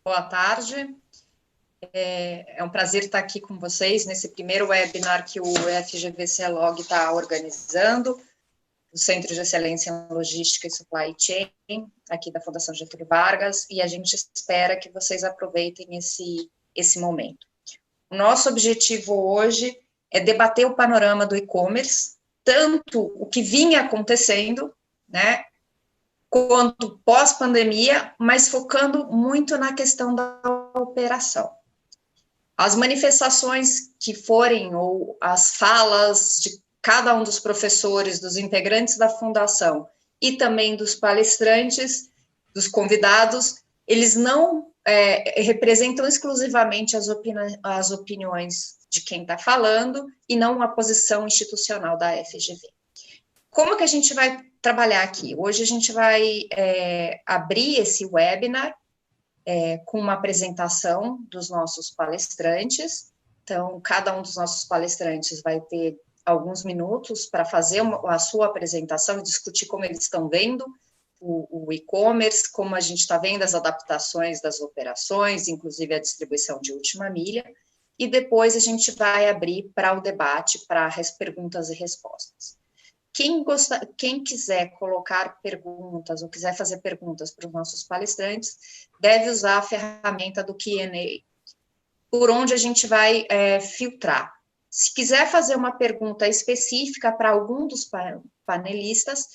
Boa tarde. É um prazer estar aqui com vocês nesse primeiro webinar que o FGV-CELOG está organizando, o Centro de Excelência em Logística e Supply Chain, aqui da Fundação Getúlio Vargas, e a gente espera que vocês aproveitem esse momento. O nosso objetivo hoje é debater o panorama do e-commerce, tanto o que vinha acontecendo, né, quanto pós-pandemia, mas focando muito na questão da operação. As manifestações que forem, ou as falas de cada um dos professores, dos integrantes da fundação e também dos palestrantes, dos convidados, eles não representam exclusivamente as opiniões de quem está falando e não a posição institucional da FGV. Como que a gente vai trabalhar aqui? Hoje a gente vai abrir esse webinar com uma apresentação dos nossos palestrantes. Então, cada um dos nossos palestrantes vai ter alguns minutos para fazer a sua apresentação e discutir como eles estão vendo o e-commerce, como a gente está vendo as adaptações das operações, inclusive a distribuição de última milha, e depois a gente vai abrir para o debate, para as perguntas e respostas. Quem quiser colocar perguntas ou quiser fazer perguntas para os nossos palestrantes, deve usar a ferramenta do Q&A, por onde a gente vai filtrar. Se quiser fazer uma pergunta específica para algum dos panelistas,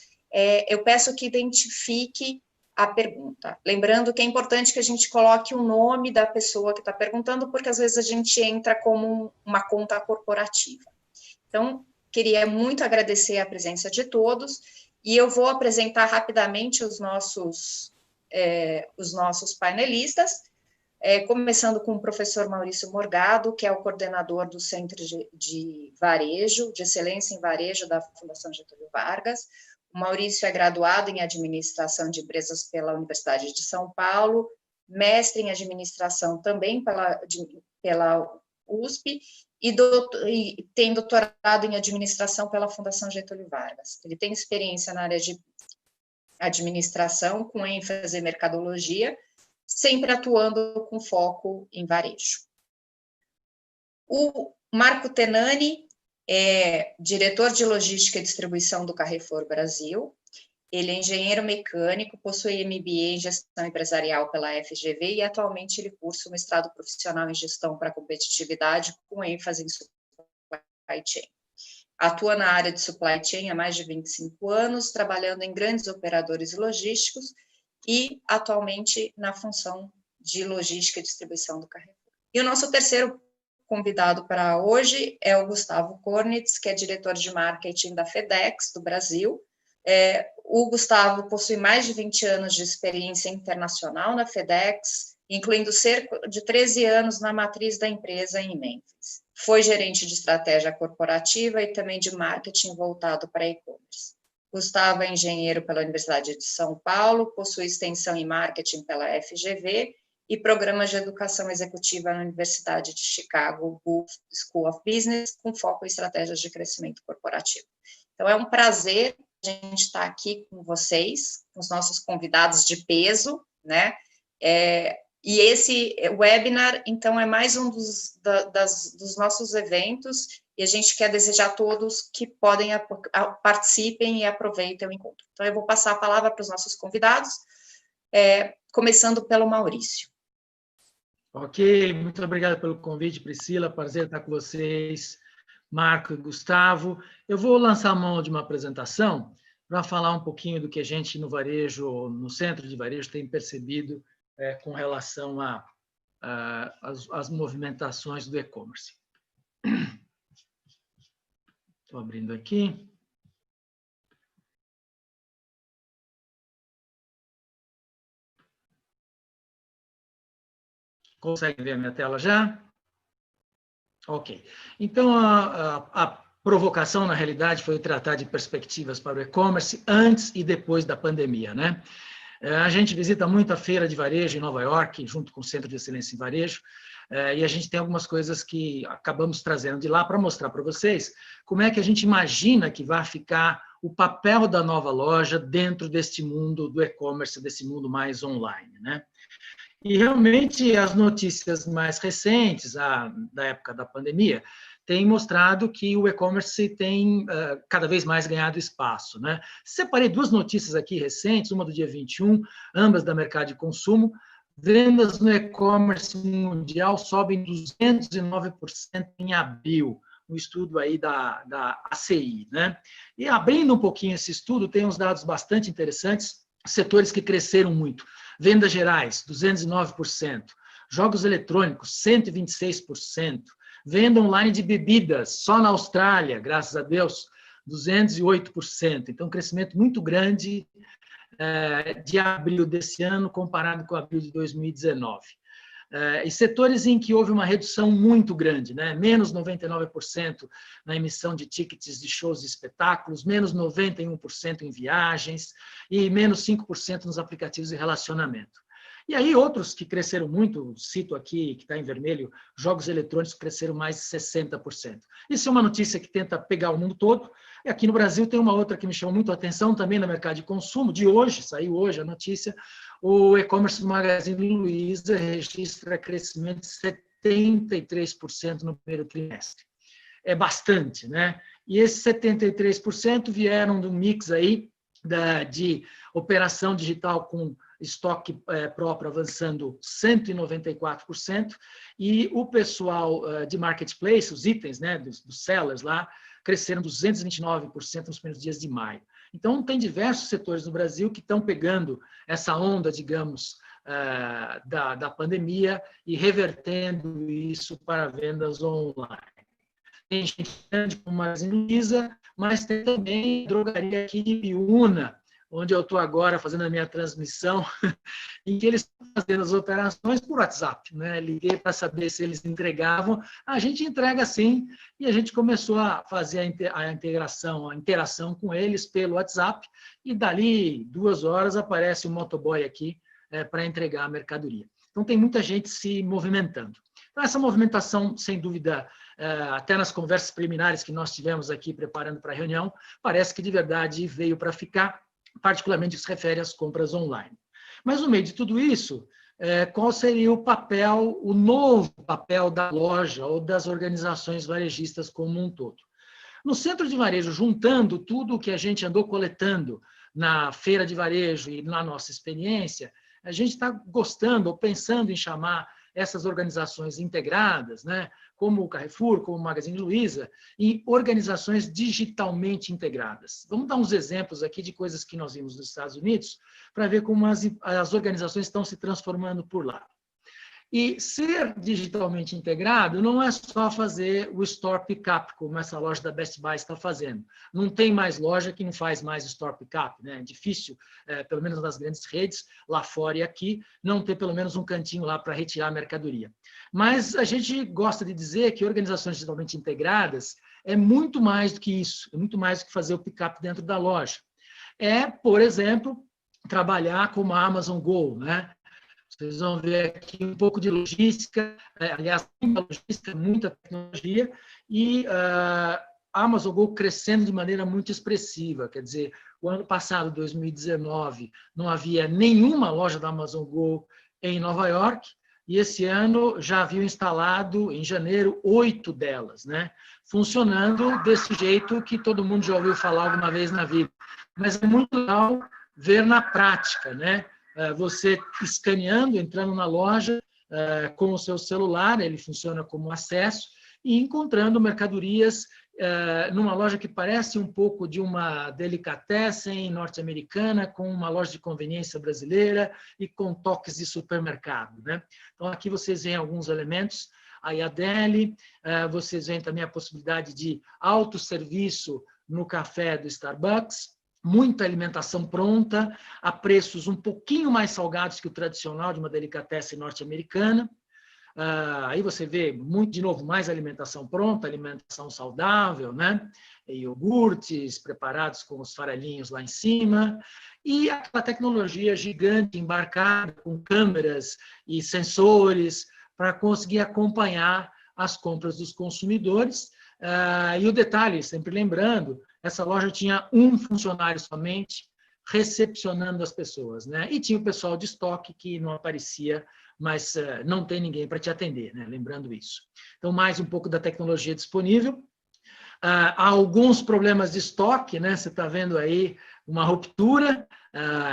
eu peço que identifique a pergunta. Lembrando que é importante que a gente coloque o nome da pessoa que está perguntando, porque às vezes a gente entra como uma conta corporativa. Então, queria muito agradecer a presença de todos, e eu vou apresentar rapidamente os nossos painelistas, começando com o professor Maurício Morgado, que é o coordenador do Centro de Varejo, de Excelência em Varejo da Fundação Getúlio Vargas. O Maurício é graduado em Administração de Empresas pela Universidade de São Paulo, mestre em Administração também pela USP, e tem doutorado em administração pela Fundação Getúlio Vargas. Ele tem experiência na área de administração, com ênfase em mercadologia, sempre atuando com foco em varejo. O Marco Tenani é diretor de logística e distribuição do Carrefour Brasil. Ele é engenheiro mecânico, possui MBA em gestão empresarial pela FGV e atualmente ele cursa o mestrado profissional em gestão para competitividade com ênfase em supply chain. Atua na área de supply chain há mais de 25 anos, trabalhando em grandes operadores logísticos e atualmente na função de logística e distribuição do Carrefour. E o nosso terceiro convidado para hoje é o Gustavo Kornitz, que é diretor de marketing da FedEx do Brasil. O Gustavo possui mais de 20 anos de experiência internacional na FedEx, incluindo cerca de 13 anos na matriz da empresa em Memphis. Foi gerente de estratégia corporativa e também de marketing voltado para e-commerce. Gustavo é engenheiro pela Universidade de São Paulo, possui extensão em marketing pela FGV e programas de educação executiva na Universidade de Chicago Booth School of Business, com foco em estratégias de crescimento corporativo. Então, é um prazer a gente estar aqui com vocês, com os nossos convidados de peso, né? E esse webinar, então, é mais um dos nossos eventos, e a gente quer desejar a todos que participem e aproveitem o encontro. Então, eu vou passar a palavra para os nossos convidados, começando pelo Maurício. Ok, muito obrigado pelo convite, Priscila, prazer estar com vocês, Marco e Gustavo. Eu vou lançar a mão de uma apresentação para falar um pouquinho do que a gente no varejo, no centro de varejo, tem percebido com relação às movimentações do e-commerce. Estou abrindo aqui. Conseguem ver a minha tela já? Ok. Então, a provocação, na realidade, foi tratar de perspectivas para o e-commerce antes e depois da pandemia, né? A gente visita muito a feira de varejo em Nova York, junto com o Centro de Excelência em Varejo, e a gente tem algumas coisas que acabamos trazendo de lá para mostrar para vocês como é que a gente imagina que vai ficar o papel da nova loja dentro deste mundo do e-commerce, desse mundo mais online, né? E realmente as notícias mais recentes, da época da pandemia, têm mostrado que o e-commerce tem cada vez mais ganhado espaço, né? Separei duas notícias aqui recentes, uma do dia 21, ambas da mercado de consumo. Vendas no e-commerce mundial sobem 209% em abril, um estudo aí da ACI, né? E abrindo um pouquinho esse estudo, tem uns dados bastante interessantes, setores que cresceram muito. Vendas gerais, 209%. Jogos eletrônicos, 126%. Venda online de bebidas, só na Austrália, graças a Deus, 208%. Então, um crescimento muito grande de abril desse ano comparado com abril de 2019. E setores em que houve uma redução muito grande, né? Menos 99% na emissão de tickets de shows e espetáculos, menos 91% em viagens e menos 5% nos aplicativos de relacionamento. E aí outros que cresceram muito, cito aqui, que está em vermelho, jogos eletrônicos cresceram mais de 60%. Isso é uma notícia que tenta pegar o mundo todo. E aqui no Brasil tem uma outra que me chamou muito a atenção, também no mercado de consumo, de hoje, saiu hoje a notícia, o e-commerce do Magazine Luiza registra crescimento de 73% no primeiro trimestre. É bastante, né? E esses 73% vieram do mix aí de operação digital com estoque próprio avançando 194%, e o pessoal de marketplace, os itens, né, dos sellers lá, cresceram 229% nos primeiros dias de maio. Então, tem diversos setores no Brasil que estão pegando essa onda, digamos, da pandemia e revertendo isso para vendas online. Tem gente grande como a Magazine Luiza, mas tem também drogaria aqui de Ibiúna, onde eu estou agora fazendo a minha transmissão, em que eles estão fazendo as operações por WhatsApp, né? Liguei para saber se eles entregavam, a gente entrega sim, e a gente começou a fazer a interação com eles pelo WhatsApp, e dali 2 horas aparece um motoboy aqui para entregar a mercadoria. Então tem muita gente se movimentando. Então essa movimentação, sem dúvida, até nas conversas preliminares que nós tivemos aqui preparando para a reunião, parece que de verdade veio para ficar, particularmente se refere às compras online. Mas, no meio de tudo isso, qual seria o novo papel da loja ou das organizações varejistas como um todo? No centro de varejo, juntando tudo o que a gente andou coletando na feira de varejo e na nossa experiência, a gente está gostando ou pensando em chamar essas organizações integradas, né, como o Carrefour, como o Magazine Luiza, em organizações digitalmente integradas. Vamos dar uns exemplos aqui de coisas que nós vimos nos Estados Unidos para ver como as organizações estão se transformando por lá. E ser digitalmente integrado não é só fazer o store pickup, como essa loja da Best Buy está fazendo. Não tem mais loja que não faz mais store pickup, né? É difícil, pelo menos nas grandes redes, lá fora e aqui, não ter pelo menos um cantinho lá para retirar a mercadoria. Mas a gente gosta de dizer que organizações digitalmente integradas é muito mais do que isso, é muito mais do que fazer o pickup dentro da loja. Por exemplo, trabalhar como a Amazon Go, né? Vocês vão ver aqui um pouco de logística, aliás, muita logística, muita tecnologia, e a Amazon Go crescendo de maneira muito expressiva. Quer dizer, o ano passado, 2019, não havia nenhuma loja da Amazon Go em Nova York, e esse ano já haviam instalado, em janeiro, 8 delas, né? Funcionando desse jeito que todo mundo já ouviu falar alguma vez na vida. Mas é muito legal ver na prática, né? Você escaneando, entrando na loja com o seu celular, ele funciona como acesso, e encontrando mercadorias numa loja que parece um pouco de uma delicatessen norte-americana, com uma loja de conveniência brasileira e com toques de supermercado, né? Então, aqui vocês veem alguns elementos, aí a deli, vocês veem também a possibilidade de autosserviço no café do Starbucks, muita alimentação pronta, a preços um pouquinho mais salgados que o tradicional de uma delicatessen norte-americana. Aí você vê, de novo, mais alimentação pronta, alimentação saudável, né? E iogurtes preparados com os farelinhos lá em cima, e aquela tecnologia gigante embarcada com câmeras e sensores para conseguir acompanhar as compras dos consumidores. E o detalhe, sempre lembrando, essa loja tinha um funcionário somente, recepcionando as pessoas, né? E tinha o pessoal de estoque que não aparecia, mas não tem ninguém para te atender, né? Lembrando isso. Então, mais um pouco da tecnologia disponível. Há alguns problemas de estoque, né? Você está vendo aí uma ruptura.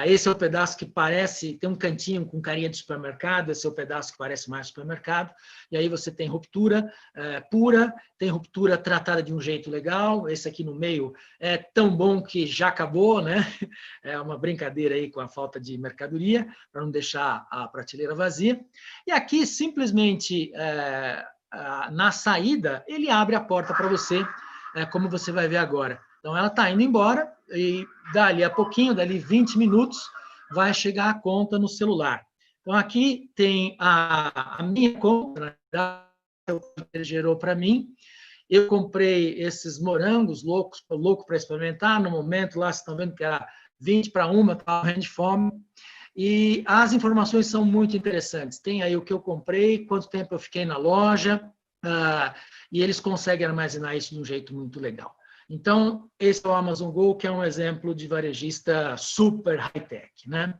Esse é o pedaço que parece, tem um cantinho com carinha de supermercado, esse é o pedaço que parece mais supermercado, e aí você tem ruptura pura, tem ruptura tratada de um jeito legal, esse aqui no meio é tão bom que já acabou, né? É uma brincadeira aí com a falta de mercadoria, para não deixar a prateleira vazia. E aqui, simplesmente, na saída, ele abre a porta para você, como você vai ver agora. Então, ela está indo embora e dali a pouquinho, dali 20 minutos, vai chegar a conta no celular. Então, aqui tem a minha conta, que ele gerou para mim. Eu comprei esses morangos louco para experimentar. No momento, lá, vocês estão vendo que era 20 para 1, estava morrendo de fome. E as informações são muito interessantes. Tem aí o que eu comprei, quanto tempo eu fiquei na loja, e eles conseguem armazenar isso de um jeito muito legal. Então, esse é o Amazon Go, que é um exemplo de varejista super high-tech, né?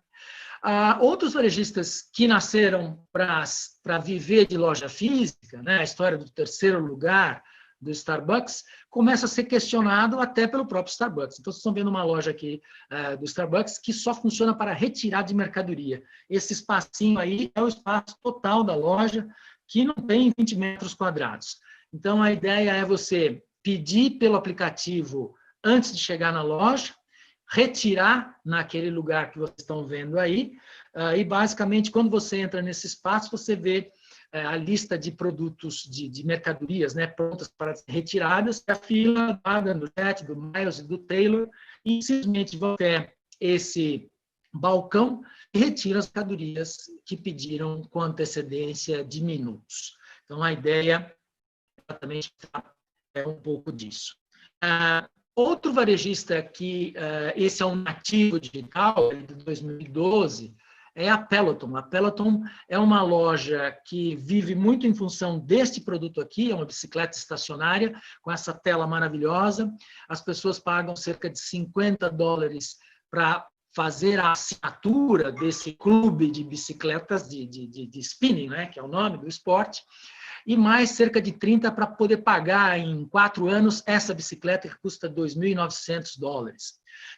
Outros varejistas que nasceram para viver de loja física, né? A história do terceiro lugar do Starbucks começa a ser questionado até pelo próprio Starbucks. Então, vocês estão vendo uma loja aqui do Starbucks que só funciona para retirar de mercadoria. Esse espacinho aí é o espaço total da loja, que não tem 20 metros quadrados. Então, a ideia é você pedir pelo aplicativo antes de chegar na loja, retirar naquele lugar que vocês estão vendo aí, e basicamente, quando você entra nesse espaço, você vê a lista de produtos, de mercadorias, né, prontas para ser retiradas, a fila do Jet, do Miles e do Taylor, e simplesmente vão até esse balcão e retira as mercadorias que pediram com antecedência de minutos. Então, a ideia exatamente é um pouco disso. Outro varejista que esse é um nativo digital, de 2012, é a Peloton. A Peloton é uma loja que vive muito em função deste produto aqui, é uma bicicleta estacionária com essa tela maravilhosa. As pessoas pagam cerca de $50 para fazer a assinatura desse clube de bicicletas de spinning, né, que é o nome do esporte, e mais cerca de 30 para poder pagar em 4 anos essa bicicleta que custa $2.900.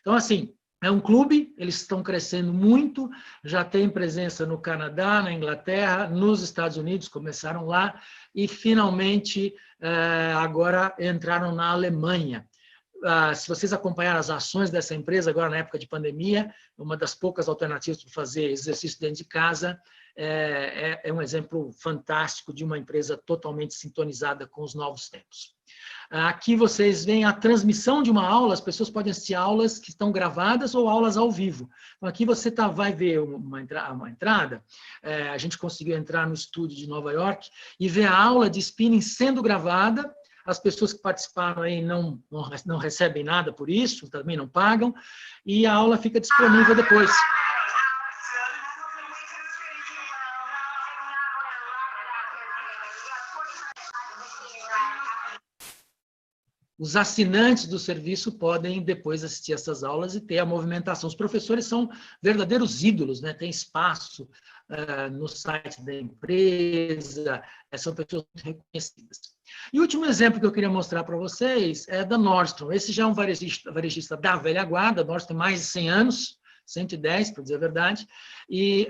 Então, assim, é um clube, eles estão crescendo muito, já tem presença no Canadá, na Inglaterra, nos Estados Unidos, começaram lá, e finalmente agora entraram na Alemanha. Se vocês acompanharam as ações dessa empresa agora na época de pandemia, uma das poucas alternativas para fazer exercício dentro de casa, é um exemplo fantástico de uma empresa totalmente sintonizada com os novos tempos. Aqui vocês veem a transmissão de uma aula, as pessoas podem assistir aulas que estão gravadas ou aulas ao vivo. Então, aqui você vai ver uma entrada, a gente conseguiu entrar no estúdio de Nova York e ver a aula de spinning sendo gravada. As pessoas que participaram aí não recebem nada por isso, também não pagam, e a aula fica disponível depois. Os assinantes do serviço podem depois assistir essas aulas e ter a movimentação. Os professores são verdadeiros ídolos, né? Tem espaço no site da empresa, são pessoas muito reconhecidas. E o último exemplo que eu queria mostrar para vocês é da Nordstrom. Esse já é um varejista da velha guarda, Nordstrom tem mais de 100 anos, 110, para dizer a verdade, e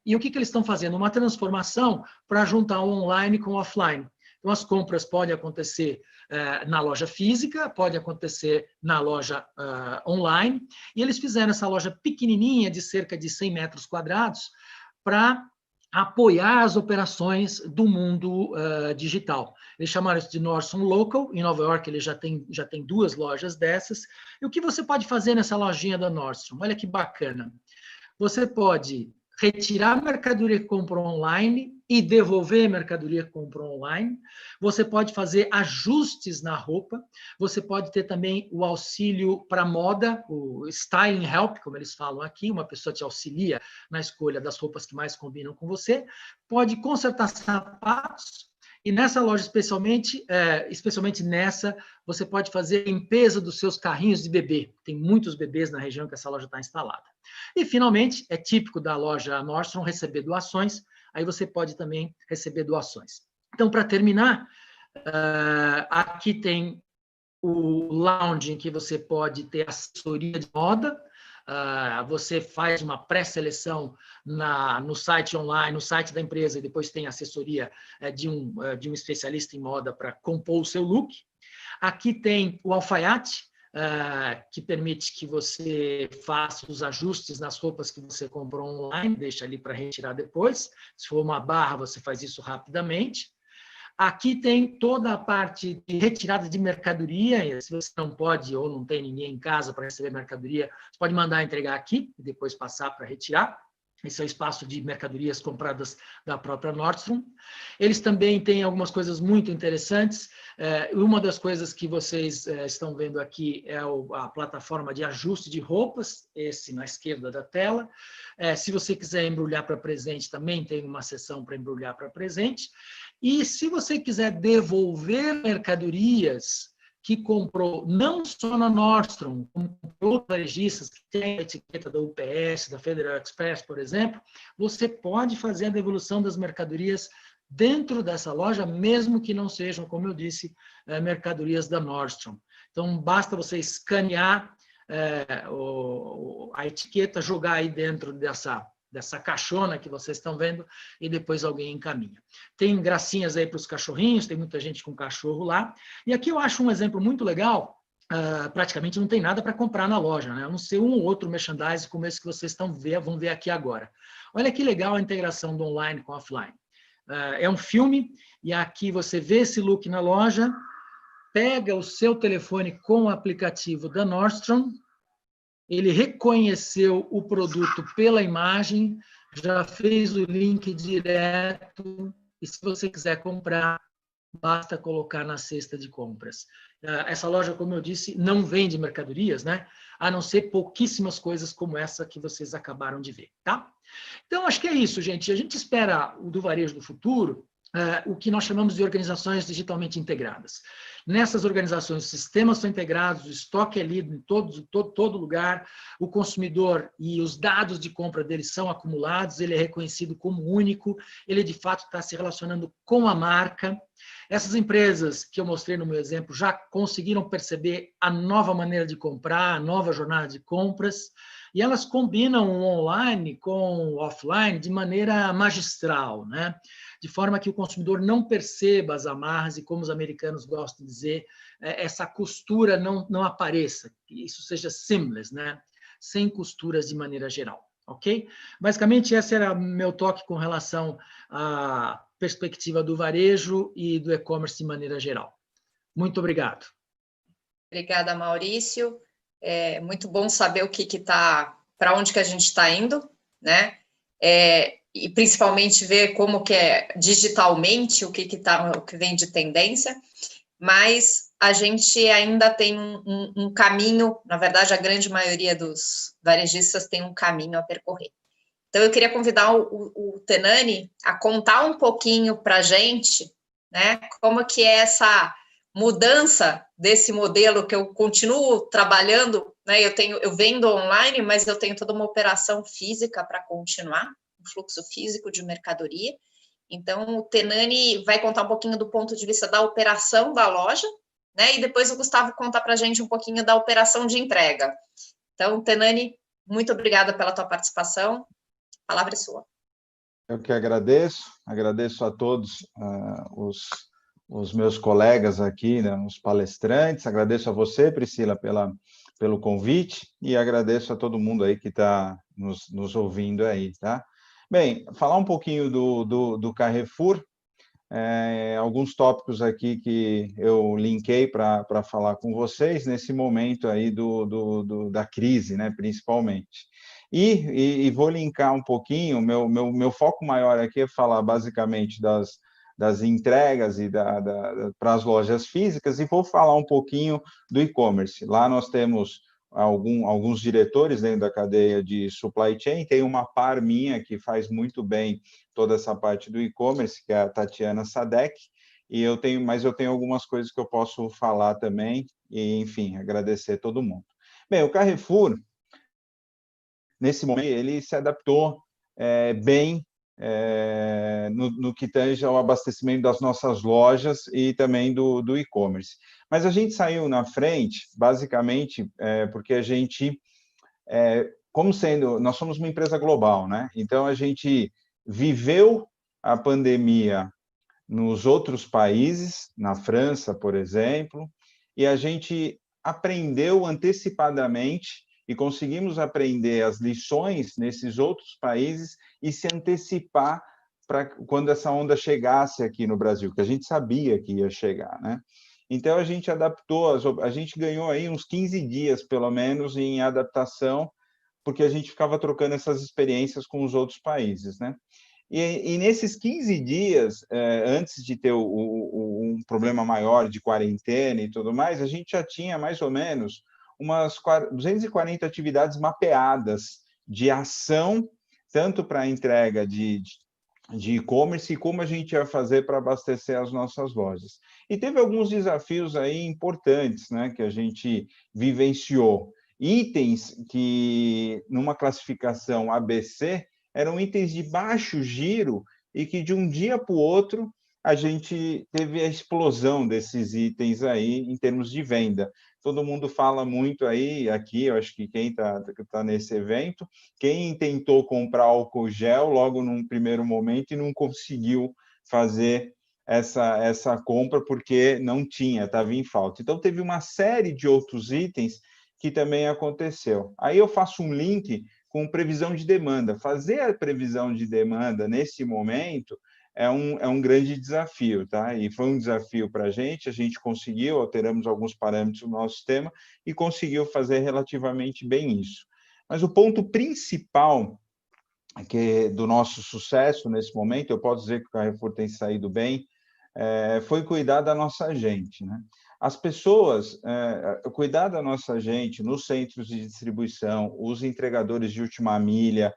o que eles estão fazendo? Uma transformação para juntar o online com o offline. Então, as compras podem acontecer na loja física, pode acontecer na loja online, e eles fizeram essa loja pequenininha, de cerca de 100 metros quadrados, para apoiar as operações do mundo digital. Eles chamaram isso de Nordstrom Local, em Nova York ele já tem 2 lojas dessas. E o que você pode fazer nessa lojinha da Nordstrom? Olha que bacana. Você pode retirar a mercadoria que comprou online e devolver a mercadoria que comprou online. Você pode fazer ajustes na roupa. Você pode ter também o auxílio para moda, o styling help, como eles falam aqui. Uma pessoa te auxilia na escolha das roupas que mais combinam com você. Pode consertar sapatos E nessa loja, especialmente nessa, você pode fazer a limpeza dos seus carrinhos de bebê. Tem muitos bebês na região que essa loja está instalada. E, finalmente, é típico da loja Nordstrom receber doações, aí você pode também receber doações. Então, para terminar, aqui tem o lounge em que você pode ter assessoria de moda. Você faz uma pré-seleção no site online, no site da empresa, e depois tem assessoria de um especialista em moda para compor o seu look. Aqui tem o alfaiate, que permite que você faça os ajustes nas roupas que você comprou online, deixa ali para retirar depois. Se for uma barra, você faz isso rapidamente. Aqui tem toda a parte de retirada de mercadoria. Se você não pode ou não tem ninguém em casa para receber mercadoria, você pode mandar entregar aqui e depois passar para retirar. Esse é o espaço de mercadorias compradas da própria Nordstrom. Eles também têm algumas coisas muito interessantes. Uma das coisas que vocês estão vendo aqui é a plataforma de ajuste de roupas, esse na esquerda da tela. Se você quiser embrulhar para presente, também tem uma seção para embrulhar para presente. E se você quiser devolver mercadorias que comprou não só na Nordstrom, como outros varejistas que têm a etiqueta da UPS, da Federal Express, por exemplo, você pode fazer a devolução das mercadorias dentro dessa loja, mesmo que não sejam, como eu disse, mercadorias da Nordstrom. Então, basta você escanear a etiqueta, jogar aí dentro dessa caixona que vocês estão vendo, e depois alguém encaminha. Tem gracinhas aí para os cachorrinhos, tem muita gente com cachorro lá. E aqui eu acho um exemplo muito legal. Praticamente não tem nada para comprar na loja, né? A não ser um ou outro merchandising como esse que vocês vão ver aqui agora. Olha que legal a integração do online com o offline. É um filme, e aqui você vê esse look na loja, pega o seu telefone com o aplicativo da Nordstrom, ele reconheceu o produto pela imagem, já fez o link direto, e se você quiser comprar, basta colocar na cesta de compras. Essa loja, como eu disse, não vende mercadorias, né? A não ser pouquíssimas coisas como essa que vocês acabaram de ver, tá? Então, acho que é isso, gente. A gente espera do varejo do futuro o que nós chamamos de organizações digitalmente integradas. Nessas organizações, os sistemas são integrados, o estoque é lido em todo lugar, o consumidor e os dados de compra dele são acumulados, ele é reconhecido como único, ele de fato está se relacionando com a marca. Essas empresas que eu mostrei no meu exemplo já conseguiram perceber a nova maneira de comprar, a nova jornada de compras, e elas combinam o online com o offline de maneira magistral, né? De forma que o consumidor não perceba as amarras e, como os americanos gostam de dizer, essa costura não apareça, que isso seja seamless, né? Sem costuras de maneira geral, ok? Basicamente, esse era meu toque com relação à perspectiva do varejo e do e-commerce de maneira geral. Muito obrigado. Obrigada, Maurício. É muito bom saber o que está, para onde que a gente está indo, né? E principalmente ver como que é digitalmente o que vem de tendência, mas a gente ainda tem um caminho, na verdade, a grande maioria dos varejistas tem um caminho a percorrer. Então, eu queria convidar o Tenani a contar um pouquinho para a gente, né, como que é essa mudança desse modelo que eu continuo trabalhando, né, eu vendo online, mas eu tenho toda uma operação física para continuar, um fluxo físico de mercadoria. Então, o Tenani vai contar um pouquinho do ponto de vista da operação da loja, né, e depois o Gustavo conta para a gente um pouquinho da operação de entrega. Então, Tenani, muito obrigada pela tua participação. A palavra é sua. Eu que agradeço a todos os meus colegas aqui, né, os palestrantes, agradeço a você, Priscila, pelo convite, e agradeço a todo mundo aí que está nos ouvindo aí, tá? Bem, falar um pouquinho do Carrefour, alguns tópicos aqui que eu linkei para falar com vocês nesse momento aí da crise, né, principalmente. E vou linkar um pouquinho, meu foco maior aqui é falar basicamente das entregas e para as lojas físicas, e vou falar um pouquinho do e-commerce. Lá nós temos alguns diretores dentro da cadeia de supply chain, tem uma par minha que faz muito bem toda essa parte do e-commerce, que é a Tatiana Sadek, mas eu tenho algumas coisas que eu posso falar também, e, enfim, agradecer todo mundo. Bem, o Carrefour, nesse momento, ele se adaptou bem no que tange ao abastecimento das nossas lojas e também do e-commerce. Mas a gente saiu na frente, basicamente, porque a gente, nós somos uma empresa global, né? Então, a gente viveu a pandemia nos outros países, na França, por exemplo, e a gente aprendeu antecipadamente e conseguimos aprender as lições nesses outros países e se antecipar para quando essa onda chegasse aqui no Brasil, que a gente sabia que ia chegar, né? Então, a gente adaptou, a gente ganhou aí uns 15 dias, pelo menos, em adaptação, porque a gente ficava trocando essas experiências com os outros países, né? E nesses 15 dias, antes de ter um problema maior de quarentena e tudo mais, a gente já tinha mais ou menos umas 240 atividades mapeadas de ação, tanto para a entrega de e-commerce, como a gente ia fazer para abastecer as nossas lojas. E teve alguns desafios aí importantes, né, que a gente vivenciou. Itens que, numa classificação ABC, eram itens de baixo giro e que, de um dia para o outro, a gente teve a explosão desses itens aí em termos de venda. Todo mundo fala muito aí, aqui, eu acho que quem está nesse evento, quem tentou comprar álcool gel logo num primeiro momento e não conseguiu fazer essa compra porque não tinha, estava em falta. Então, teve uma série de outros itens que também aconteceu. Aí eu faço um link com previsão de demanda. Fazer a previsão de demanda nesse momento é um grande desafio, tá? E foi um desafio para a gente conseguiu, alteramos alguns parâmetros do nosso sistema e conseguiu fazer relativamente bem isso. Mas o ponto principal do nosso sucesso nesse momento, eu posso dizer que o Carrefour tem saído bem, foi cuidar da nossa gente, né? As pessoas, cuidar da nossa gente nos centros de distribuição, os entregadores de última milha,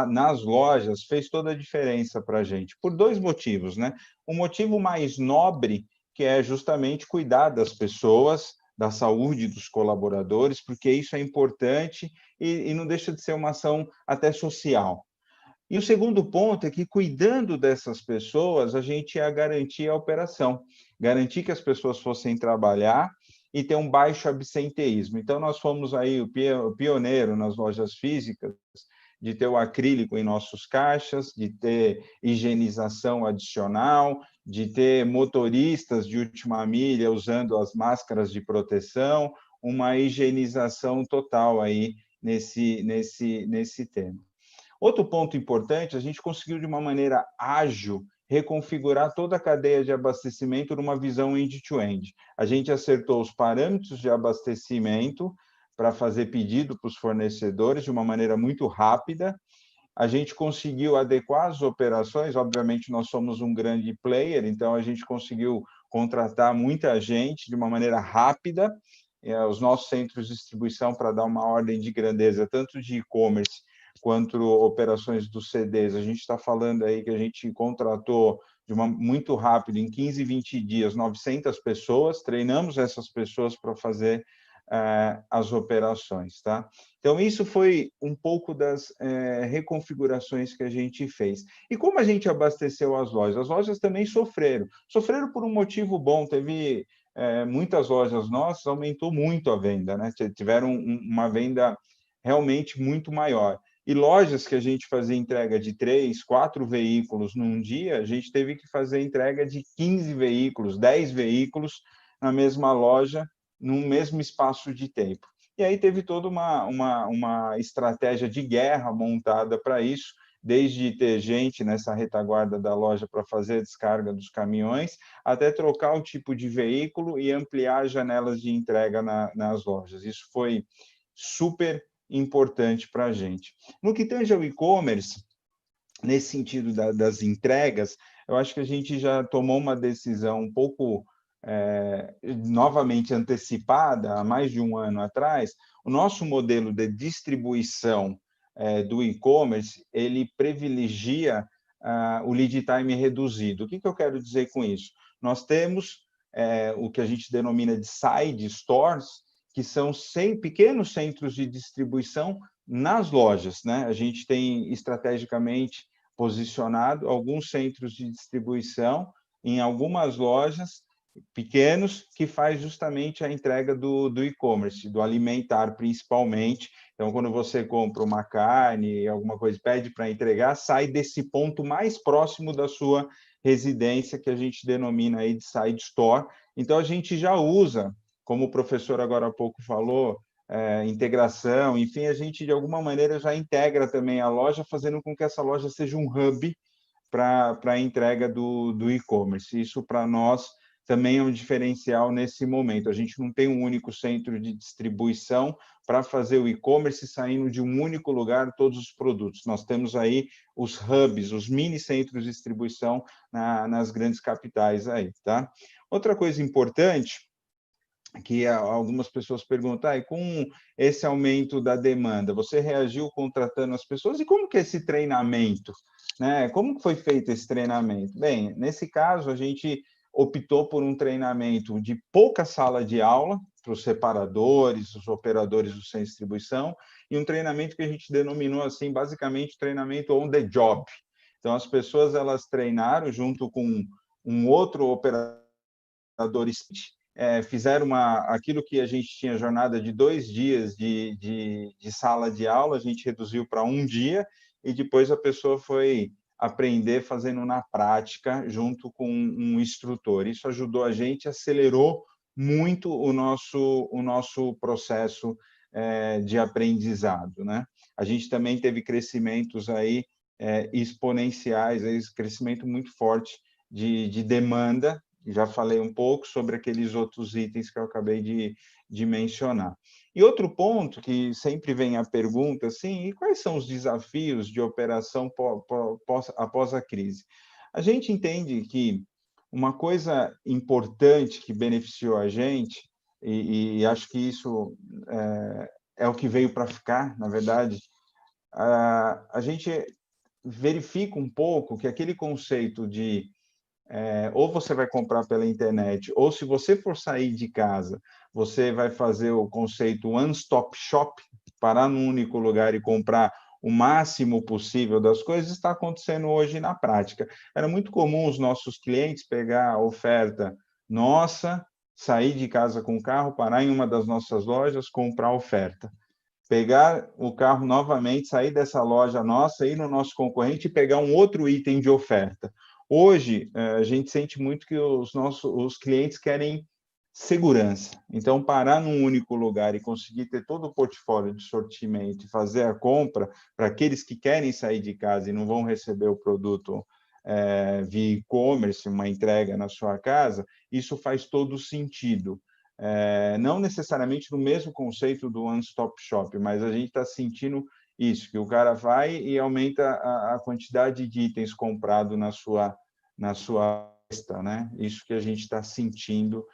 nas lojas, fez toda a diferença para a gente, por dois motivos, né? Um motivo mais nobre, que é justamente cuidar das pessoas, da saúde dos colaboradores, porque isso é importante e não deixa de ser uma ação até social. E o segundo ponto é que, cuidando dessas pessoas, a gente ia garantir a operação, garantir que as pessoas fossem trabalhar e ter um baixo absenteísmo. Então, nós fomos aí o pioneiro nas lojas físicas de ter o acrílico em nossos caixas, de ter higienização adicional, de ter motoristas de última milha usando as máscaras de proteção, uma higienização total aí nesse tema. Outro ponto importante, a gente conseguiu, de uma maneira ágil, reconfigurar toda a cadeia de abastecimento numa visão end-to-end. A gente acertou os parâmetros de abastecimento para fazer pedido para os fornecedores de uma maneira muito rápida. A gente conseguiu adequar as operações, obviamente nós somos um grande player, então a gente conseguiu contratar muita gente de uma maneira rápida, os nossos centros de distribuição, para dar uma ordem de grandeza, tanto de e-commerce quanto operações dos CDs, a gente está falando aí que a gente contratou muito rápido, em 15, 20 dias, 900 pessoas, treinamos essas pessoas para fazer as operações, tá? Então, isso foi um pouco das reconfigurações que a gente fez. E como a gente abasteceu as lojas também sofreram por um motivo bom, teve muitas lojas nossas, aumentou muito a venda, né? Tiveram uma venda realmente muito maior. E lojas que a gente fazia entrega de 3, 4 veículos num dia, a gente teve que fazer entrega de 15 veículos, 10 veículos na mesma loja, num mesmo espaço de tempo. E aí teve toda uma estratégia de guerra montada para isso, desde ter gente nessa retaguarda da loja para fazer a descarga dos caminhões, até trocar o tipo de veículo e ampliar as janelas de entrega nas lojas. Isso foi super importante para a gente. No que tange ao e-commerce, nesse sentido das entregas, eu acho que a gente já tomou uma decisão um pouco novamente antecipada, há mais de um ano atrás. O nosso modelo de distribuição do e-commerce, ele privilegia o lead time reduzido. O que eu quero dizer com isso? Nós temos o que a gente denomina de side stores, que são pequenos centros de distribuição nas lojas, né? A gente tem estrategicamente posicionado alguns centros de distribuição em algumas lojas pequenos, que faz justamente a entrega do e-commerce, do alimentar principalmente. Então, quando você compra uma carne, alguma coisa, pede para entregar, sai desse ponto mais próximo da sua residência, que a gente denomina aí de side store. Então, a gente já usa, como o professor agora há pouco falou, integração, enfim, a gente de alguma maneira já integra também a loja, fazendo com que essa loja seja um hub para a entrega do e-commerce. Isso, para nós, também é um diferencial nesse momento. A gente não tem um único centro de distribuição para fazer o e-commerce saindo de um único lugar todos os produtos. Nós temos aí os hubs, os mini centros de distribuição nas grandes capitais aí, tá? Outra coisa importante que algumas pessoas perguntam, e com esse aumento da demanda, você reagiu contratando as pessoas? E como que é esse treinamento? Né? Como que foi feito esse treinamento? Bem, nesse caso, a gente optou por um treinamento de pouca sala de aula para os separadores, os operadores do centro de distribuição, e um treinamento que a gente denominou assim, basicamente, treinamento on the job. Então, as pessoas, elas treinaram junto com um outro operador, fizeram aquilo que a gente tinha jornada de 2 dias de sala de aula, a gente reduziu para 1 dia, e depois a pessoa foi aprender fazendo na prática, junto com um instrutor. Isso ajudou a gente, acelerou muito o nosso processo de aprendizado, né? A gente também teve crescimentos aí exponenciais, crescimento muito forte de demanda. Já falei um pouco sobre aqueles outros itens que eu acabei de mencionar. E outro ponto que sempre vem a pergunta, assim, e quais são os desafios de operação após a crise? A gente entende que uma coisa importante que beneficiou a gente, e acho que isso é o que veio para ficar, na verdade, a gente verifica um pouco que aquele conceito de ou você vai comprar pela internet, ou se você for sair de casa, você vai fazer o conceito one-stop shop, parar num único lugar e comprar o máximo possível das coisas, está acontecendo hoje na prática. Era muito comum os nossos clientes pegar a oferta nossa, sair de casa com o carro, parar em uma das nossas lojas, comprar a oferta. Pegar o carro novamente, sair dessa loja nossa, ir no nosso concorrente e pegar um outro item de oferta. Hoje, a gente sente muito que os clientes querem segurança. Então, parar num único lugar e conseguir ter todo o portfólio de sortimento e fazer a compra para aqueles que querem sair de casa e não vão receber o produto via e-commerce, uma entrega na sua casa, isso faz todo sentido. Não necessariamente no mesmo conceito do one-stop shop, mas a gente está sentindo isso, que o cara vai e aumenta a quantidade de itens comprado na sua lista, né? Isso que a gente está sentindo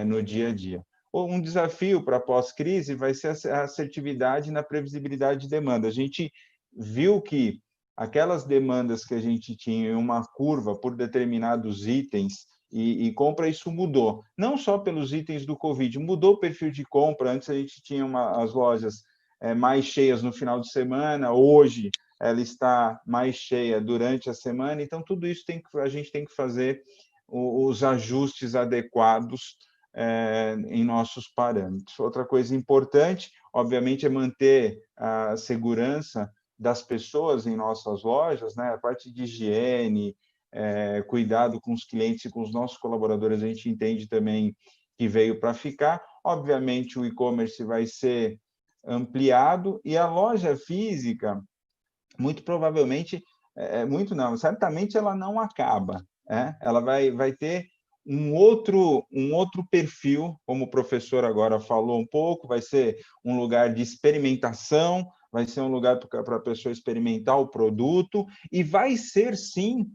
no dia a dia. Um desafio para pós-crise vai ser a assertividade na previsibilidade de demanda. A gente viu que aquelas demandas que a gente tinha em uma curva por determinados itens e compra, isso mudou. Não só pelos itens do Covid, mudou o perfil de compra. Antes a gente tinha as lojas mais cheias no final de semana, hoje ela está mais cheia durante a semana, então tudo isso a gente tem que fazer os ajustes adequados em nossos parâmetros. Outra coisa importante, obviamente, é manter a segurança das pessoas em nossas lojas, né? A parte de higiene, cuidado com os clientes e com os nossos colaboradores, a gente entende também que veio para ficar. Obviamente, o e-commerce vai ser ampliado e a loja física, muito provavelmente, certamente ela não acaba, ela vai ter um outro perfil, como o professor agora falou um pouco, vai ser um lugar de experimentação, vai ser um lugar para a pessoa experimentar o produto, e vai ser, sim,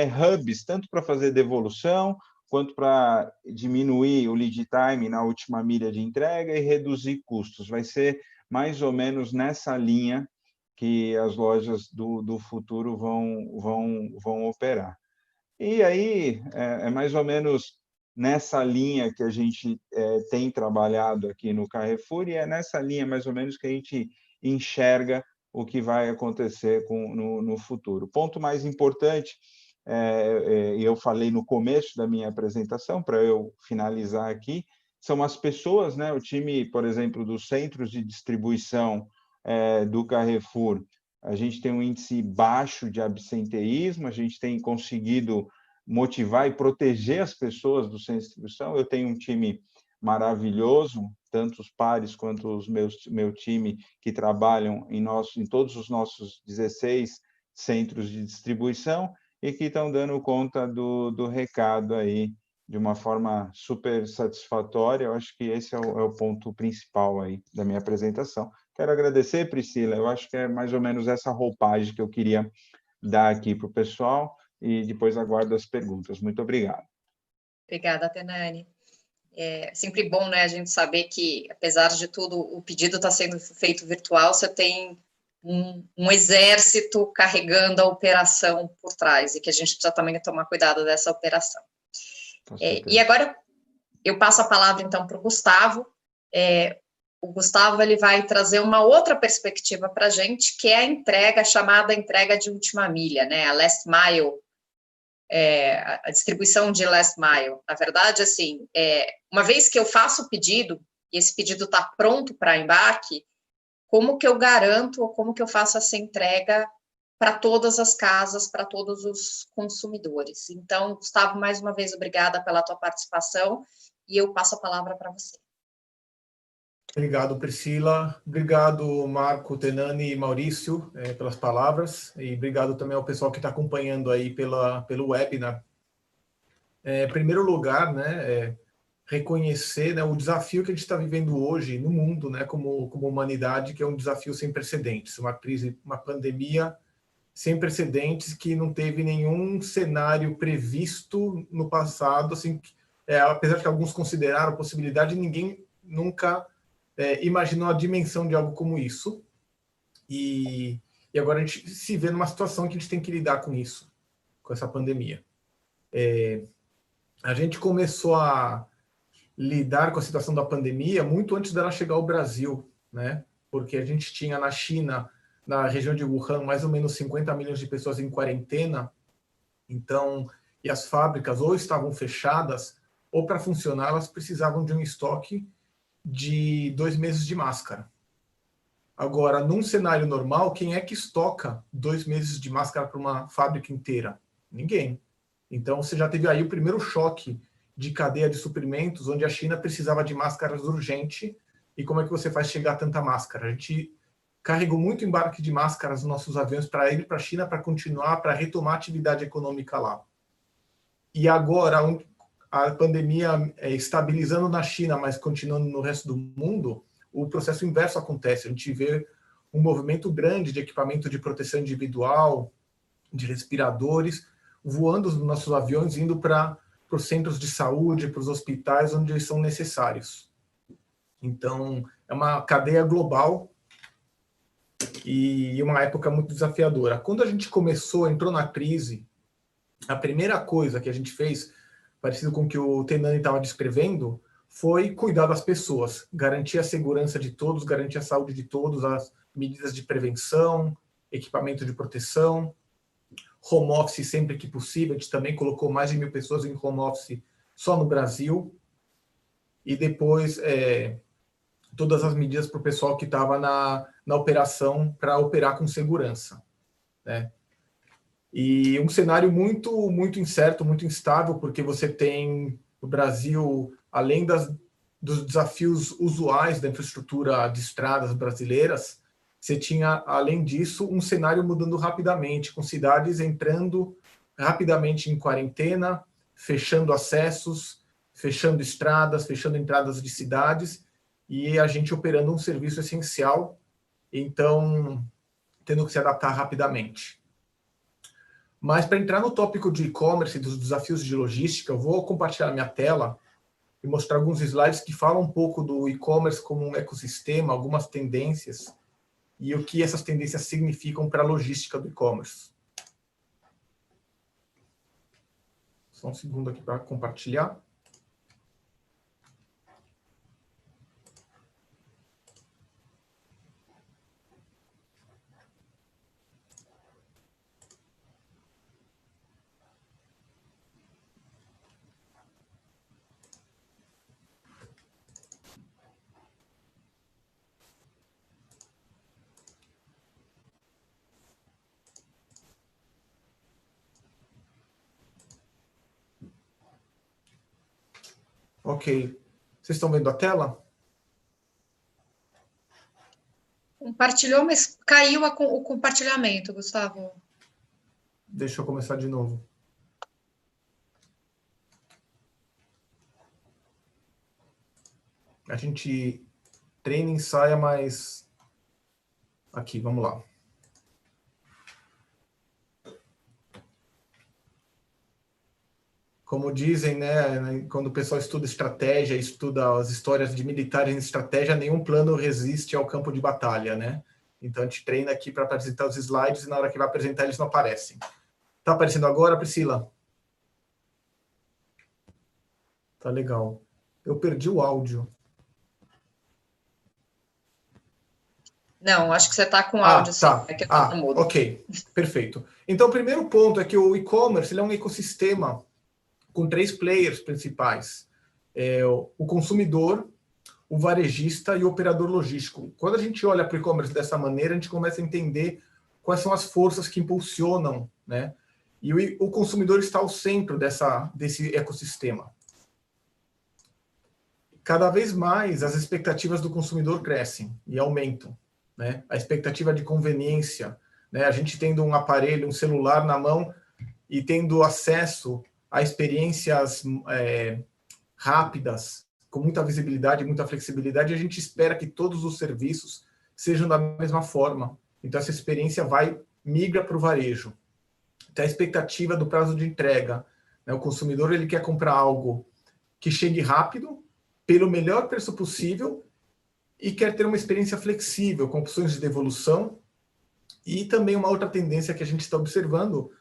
hubs, tanto para fazer devolução, quanto para diminuir o lead time na última milha de entrega e reduzir custos. Vai ser mais ou menos nessa linha que as lojas do futuro vão operar. E aí, é mais ou menos nessa linha que a gente tem trabalhado aqui no Carrefour, e é nessa linha, mais ou menos, que a gente enxerga o que vai acontecer no futuro. O ponto mais importante, e eu falei no começo da minha apresentação, para eu finalizar aqui, são as pessoas, né? O time, por exemplo, dos centros de distribuição do Carrefour, a gente tem um índice baixo de absenteísmo, a gente tem conseguido motivar e proteger as pessoas do centro de distribuição. Eu tenho um time maravilhoso, tanto os pares quanto meu time, que trabalham em todos os nossos 16 centros de distribuição e que estão dando conta do recado aí de uma forma super satisfatória. Eu acho que esse é o ponto principal aí da minha apresentação. Quero agradecer, Priscila, eu acho que é mais ou menos essa roupagem que eu queria dar aqui para o pessoal e depois aguardo as perguntas. Muito obrigado. Obrigada, Tenani. É sempre bom, né, a gente saber que, apesar de tudo, o pedido está sendo feito virtual, você tem um exército carregando a operação por trás, e que a gente precisa também tomar cuidado dessa operação. E agora eu passo a palavra, então, para o Gustavo. O Gustavo ele vai trazer uma outra perspectiva para a gente, que é a entrega, chamada entrega de última milha, né, a last mile, a distribuição de last mile. Na verdade, assim, uma vez que eu faço o pedido, e esse pedido está pronto para embarque, como que eu garanto, ou como que eu faço essa entrega para todas as casas, para todos os consumidores? Então, Gustavo, mais uma vez, obrigada pela tua participação, e eu passo a palavra para você. Obrigado, Priscila. Obrigado, Marco, Tenani e Maurício, pelas palavras. E obrigado também ao pessoal que está acompanhando aí pelo webinar. Em primeiro lugar, né, reconhecer, né, o desafio que a gente está vivendo hoje no mundo, né, como humanidade, que é um desafio sem precedentes, uma crise, uma pandemia sem precedentes que não teve nenhum cenário previsto no passado, assim, apesar de que alguns consideraram a possibilidade, ninguém nunca imaginou a dimensão de algo como isso, e agora a gente se vê numa situação que a gente tem que lidar com isso, com essa pandemia. A gente começou a lidar com a situação da pandemia muito antes dela chegar ao Brasil, né? Porque a gente tinha na China, na região de Wuhan, mais ou menos 50 milhões de pessoas em quarentena, então, e as fábricas ou estavam fechadas, ou para funcionar elas precisavam de um estoque de 2 meses de máscara. Agora, num cenário normal, quem é que estoca 2 meses de máscara para uma fábrica inteira? Ninguém. Então, você já teve aí o primeiro choque de cadeia de suprimentos, onde a China precisava de máscaras urgente, e como é que você faz chegar tanta máscara? A gente carregou muito embarque de máscaras nos nossos aviões para ir para a China, para continuar, para retomar a atividade econômica lá. E agora, a pandemia estabilizando na China, mas continuando no resto do mundo, o processo inverso acontece. A gente vê um movimento grande de equipamento de proteção individual, de respiradores, voando nos nossos aviões, indo para os centros de saúde, para os hospitais, onde eles são necessários. Então, é uma cadeia global e uma época muito desafiadora. Quando a gente entrou na crise, a primeira coisa que a gente fez, parecido com o que o Tenani estava descrevendo, foi cuidar das pessoas, garantir a segurança de todos, garantir a saúde de todos, as medidas de prevenção, equipamento de proteção, home office sempre que possível. A gente também colocou mais de 1.000 pessoas em home office só no Brasil, e depois todas as medidas para o pessoal que estava na operação, para operar com segurança, né? E um cenário muito, muito incerto, muito instável, porque você tem no Brasil, além dos desafios usuais da infraestrutura de estradas brasileiras, você tinha, além disso, um cenário mudando rapidamente, com cidades entrando rapidamente em quarentena, fechando acessos, fechando estradas, fechando entradas de cidades, e a gente operando um serviço essencial, então tendo que se adaptar rapidamente. Mas para entrar no tópico de e-commerce e dos desafios de logística, eu vou compartilhar minha tela e mostrar alguns slides que falam um pouco do e-commerce como um ecossistema, algumas tendências. e o que essas tendências significam para a logística do e-commerce. Só um segundo aqui para compartilhar. Ok. Vocês estão vendo a tela? Compartilhou, mas caiu o compartilhamento, Gustavo. Deixa eu começar de novo. A gente treina e ensaia, mas... Aqui, vamos lá. Como dizem, né, quando o pessoal estuda estratégia, estuda as histórias de militares em estratégia, nenhum plano resiste ao campo de batalha, né? Então, a gente treina aqui para apresentar os slides e na hora que vai apresentar eles não aparecem. Tá aparecendo agora, Priscila? Tá legal. Eu perdi o áudio. Não, acho que você está com áudio, sim. Tá. É que eu tô no mudo. Ok. Perfeito. Então, o primeiro ponto é que o e-commerce ele é um ecossistema com 3 players principais. O consumidor, o varejista e o operador logístico. Quando a gente olha para o e-commerce dessa maneira, a gente começa a entender quais são as forças que impulsionam, né? E o consumidor está ao centro desse ecossistema. Cada vez mais as expectativas do consumidor crescem e aumentam, né? A expectativa de conveniência, né? A gente tendo um aparelho, um celular na mão e tendo acesso a experiências rápidas, com muita visibilidade, muita flexibilidade, a gente espera que todos os serviços sejam da mesma forma. Então, essa experiência migra para o varejo. Então, a expectativa do prazo de entrega, né? O consumidor ele quer comprar algo que chegue rápido, pelo melhor preço possível, e quer ter uma experiência flexível, com opções de devolução. E também uma outra tendência que a gente está observando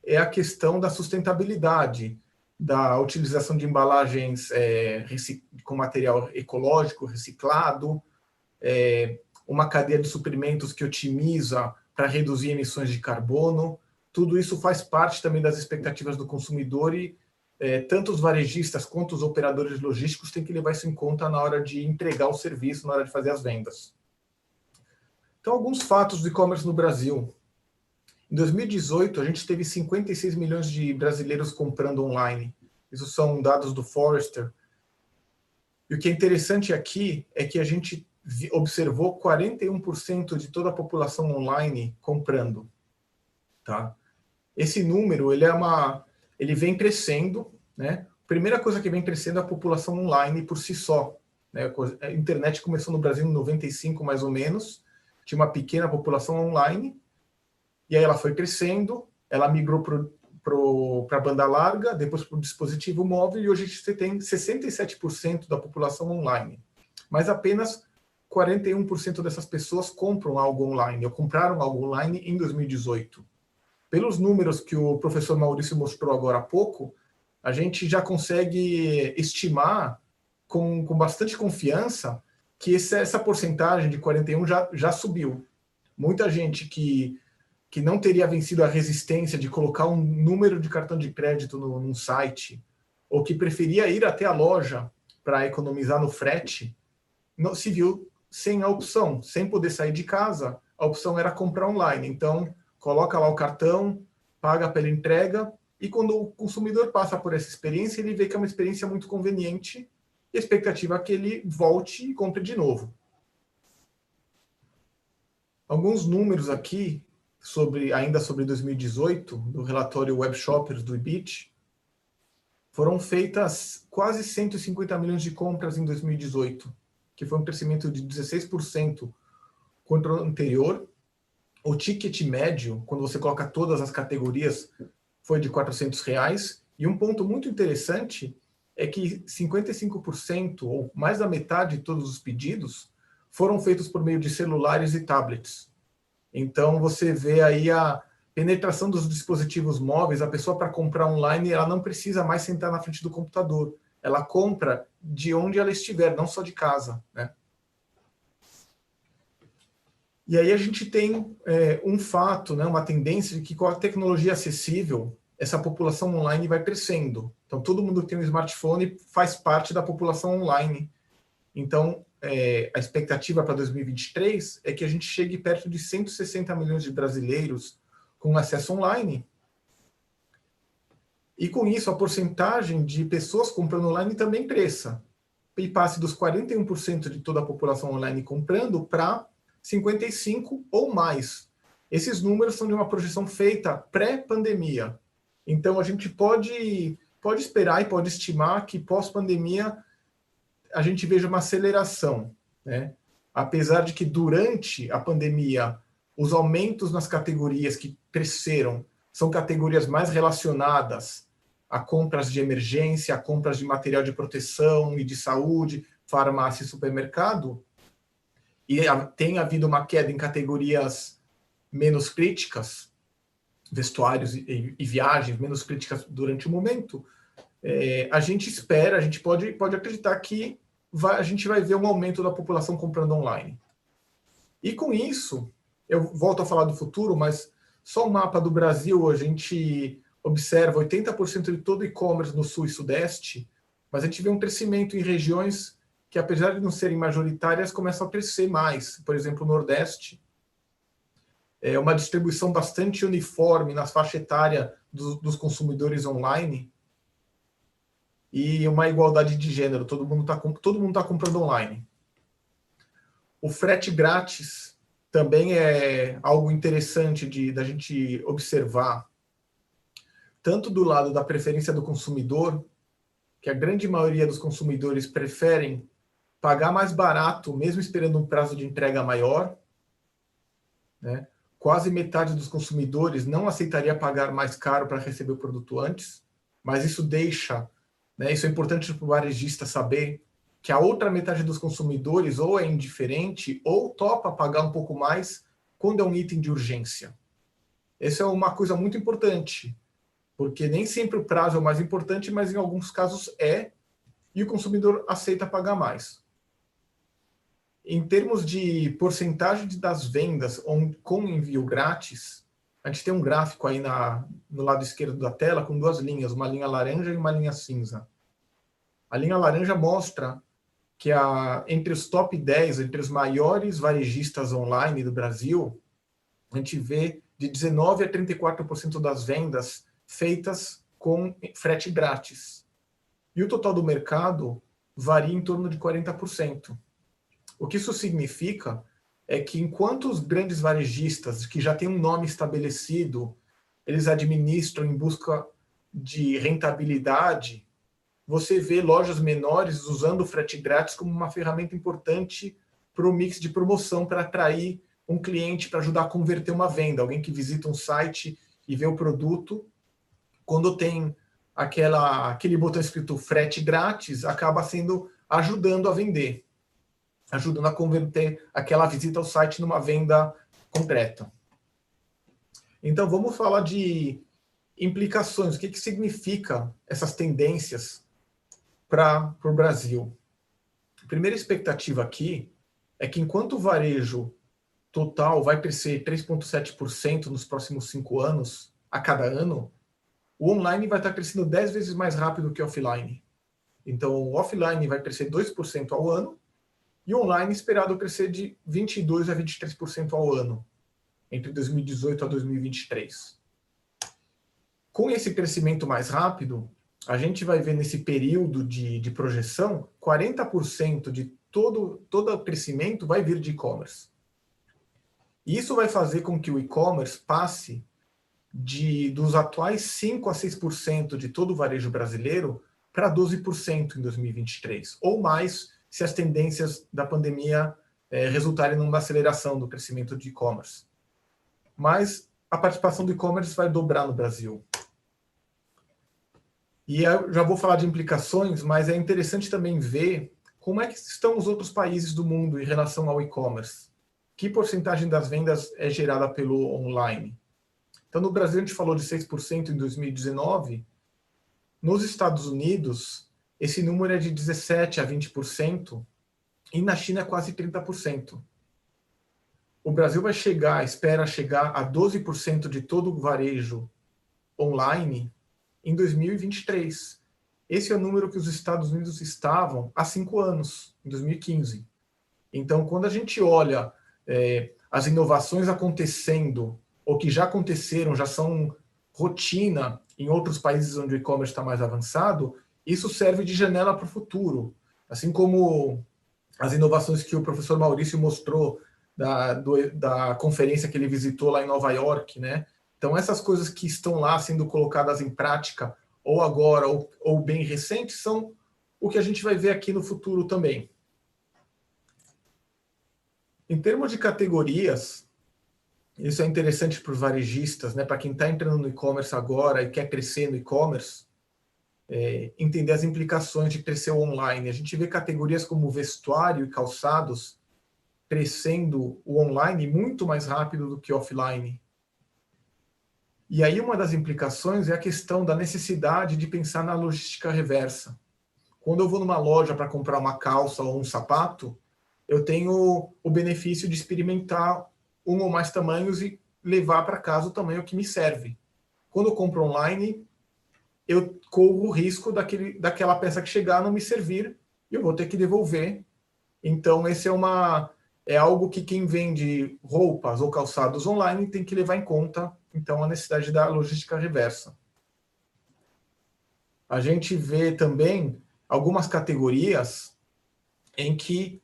é a questão da sustentabilidade, da utilização de embalagens com material ecológico, reciclado, uma cadeia de suprimentos que otimiza para reduzir emissões de carbono. Tudo isso faz parte também das expectativas do consumidor e tanto os varejistas quanto os operadores logísticos têm que levar isso em conta na hora de entregar o serviço, na hora de fazer as vendas. Então, alguns fatos do e-commerce no Brasil. Em 2018, a gente teve 56 milhões de brasileiros comprando online. Isso são dados do Forrester. E o que é interessante aqui é que a gente observou 41% de toda a população online comprando. Tá? Esse número ele vem crescendo, né? A primeira coisa que vem crescendo é a população online por si só, né? A internet começou no Brasil em 95, mais ou menos, tinha uma pequena população online, e aí ela foi crescendo, ela migrou para a banda larga, depois para o dispositivo móvel, e hoje você tem 67% da população online. Mas apenas 41% dessas pessoas compram algo online, ou compraram algo online em 2018. Pelos números que o professor Maurício mostrou agora há pouco, a gente já consegue estimar com bastante confiança que essa porcentagem de 41% já subiu. Muita gente que não teria vencido a resistência de colocar um número de cartão de crédito num site, ou que preferia ir até a loja para economizar no frete, se viu sem a opção, sem poder sair de casa, a opção era comprar online. Então, coloca lá o cartão, paga pela entrega, e quando o consumidor passa por essa experiência, ele vê que é uma experiência muito conveniente, e a expectativa é que ele volte e compre de novo. Alguns números aqui, ainda sobre 2018, do relatório Web Shoppers do Ibit, foram feitas quase 150 milhões de compras em 2018, que foi um crescimento de 16% contra o anterior. O ticket médio, quando você coloca todas as categorias, foi de R$400. E um ponto muito interessante é que 55%, ou mais da metade de todos os pedidos, foram feitos por meio de celulares e tablets. Então, você vê aí a penetração dos dispositivos móveis. A pessoa, para comprar online, ela não precisa mais sentar na frente do computador. Ela compra de onde ela estiver, não só de casa, né? E aí a gente tem um fato, né, uma tendência de que com a tecnologia acessível, essa população online vai crescendo. Então, todo mundo que tem um smartphone faz parte da população online. Então, a expectativa para 2023 é que a gente chegue perto de 160 milhões de brasileiros com acesso online. E com isso, a porcentagem de pessoas comprando online também cresça. E passe dos 41% de toda a população online comprando para 55% ou mais. Esses números são de uma projeção feita pré-pandemia. Então, a gente pode esperar e pode estimar que pós-pandemia a gente veja uma aceleração, né? Apesar de que durante a pandemia os aumentos nas categorias que cresceram são categorias mais relacionadas a compras de emergência, a compras de material de proteção e de saúde, farmácia e supermercado, e tem havido uma queda em categorias menos críticas, vestuários e viagens menos críticas durante o momento, a gente espera, a gente pode acreditar que a gente vai ver um aumento da população comprando online. E com isso, eu volto a falar do futuro, mas só o mapa do Brasil, a gente observa 80% de todo e-commerce no Sul e Sudeste, mas a gente vê um crescimento em regiões que, apesar de não serem majoritárias, começam a crescer mais. Por exemplo, o Nordeste. É uma distribuição bastante uniforme na faixa etária dos consumidores online e uma igualdade de gênero. Todo mundo tá comprando online. O frete grátis também é algo interessante da gente observar, tanto do lado da preferência do consumidor, que a grande maioria dos consumidores preferem pagar mais barato, mesmo esperando um prazo de entrega maior, né? Quase metade dos consumidores não aceitaria pagar mais caro para receber o produto antes, mas isso deixa, né, isso é importante para o varejista saber, que a outra metade dos consumidores ou é indiferente ou topa pagar um pouco mais quando é um item de urgência. Essa é uma coisa muito importante, porque nem sempre o prazo é o mais importante, mas em alguns casos e o consumidor aceita pagar mais. Em termos de porcentagem das vendas com envio grátis, a gente tem um gráfico aí no lado esquerdo da tela com duas linhas, uma linha laranja e uma linha cinza. A linha laranja mostra que entre os top 10, entre os maiores varejistas online do Brasil, a gente vê de 19% a 34% das vendas feitas com frete grátis. E o total do mercado varia em torno de 40%. O que isso significa é que enquanto os grandes varejistas, que já têm um nome estabelecido, eles administram em busca de rentabilidade, você vê lojas menores usando o frete grátis como uma ferramenta importante para o mix de promoção, para atrair um cliente, para ajudar a converter uma venda. Alguém que visita um site e vê o produto, quando tem aquele botão escrito frete grátis, acaba ajudando a vender, ajudando a converter aquela visita ao site numa venda concreta. Então, vamos falar de implicações. O que significa essas tendências para o Brasil? A primeira expectativa aqui é que, enquanto o varejo total vai crescer 3,7% nos próximos 5 anos, a cada ano, o online vai estar crescendo 10 vezes mais rápido que o offline. Então, o offline vai crescer 2% ao ano, e o online esperado crescer de 22% a 23% ao ano, entre 2018 a 2023. Com esse crescimento mais rápido, a gente vai ver nesse período de projeção, 40% de todo o crescimento vai vir de e-commerce. E isso vai fazer com que o e-commerce passe dos atuais 5% a 6% de todo o varejo brasileiro para 12% em 2023, ou mais, se as tendências da pandemia resultarem numa aceleração do crescimento de e-commerce. Mas a participação do e-commerce vai dobrar no Brasil. E eu já vou falar de implicações, mas é interessante também ver como é que estão os outros países do mundo em relação ao e-commerce? Que porcentagem das vendas é gerada pelo online? Então, no Brasil, a gente falou de 6% em 2019. Nos Estados Unidos, esse número é de 17% a 20%, e na China é quase 30%. O Brasil espera chegar a 12% de todo o varejo online em 2023. Esse é o número que os Estados Unidos estavam há 5 anos, em 2015. Então, quando a gente olha as inovações acontecendo, ou que já aconteceram, já são rotina em outros países onde o e-commerce está mais avançado, isso serve de janela para o futuro. Assim como as inovações que o professor Maurício mostrou da conferência que ele visitou lá em Nova York, né? Então, essas coisas que estão lá sendo colocadas em prática, ou agora, ou bem recentes, são o que a gente vai ver aqui no futuro também. Em termos de categorias, isso é interessante para os varejistas, né? Para quem está entrando no e-commerce agora e quer crescer no e-commerce, entender as implicações de crescer online. A gente vê categorias como vestuário e calçados crescendo o online muito mais rápido do que offline. E aí uma das implicações é a questão da necessidade de pensar na logística reversa. Quando eu vou numa loja para comprar uma calça ou um sapato, eu tenho o benefício de experimentar um ou mais tamanhos e levar para casa o tamanho que me serve. Quando eu compro online, eu corro o risco daquela peça que chegar não me servir e eu vou ter que devolver. Então, esse é algo que quem vende roupas ou calçados online tem que levar em conta, então, a necessidade da logística reversa. A gente vê também algumas categorias em que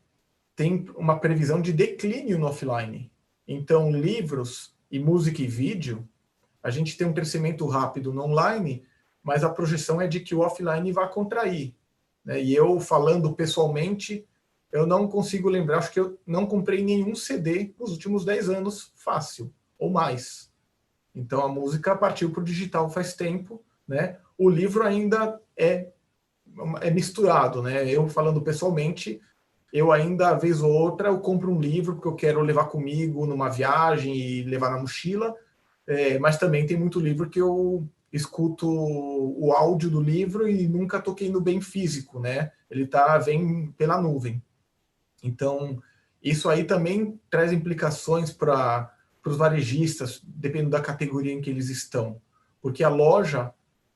tem uma previsão de declínio no offline. Então, livros e música e vídeo, a gente tem um crescimento rápido no online, mas a projeção é de que o offline vai contrair, né? E eu, falando pessoalmente, eu não consigo lembrar, acho que eu não comprei nenhum CD nos últimos 10 anos, fácil, ou mais. Então, a música partiu para o digital faz tempo, né? O livro ainda é misturado, né? Eu, falando pessoalmente, eu ainda, vez ou outra, eu compro um livro porque eu quero levar comigo numa viagem e levar na mochila, mas também tem muito livro que eu escuto o áudio do livro e nunca toquei no bem físico, né? Ele vem pela nuvem. Então, isso aí também traz implicações para os varejistas, dependendo da categoria em que eles estão. Porque a loja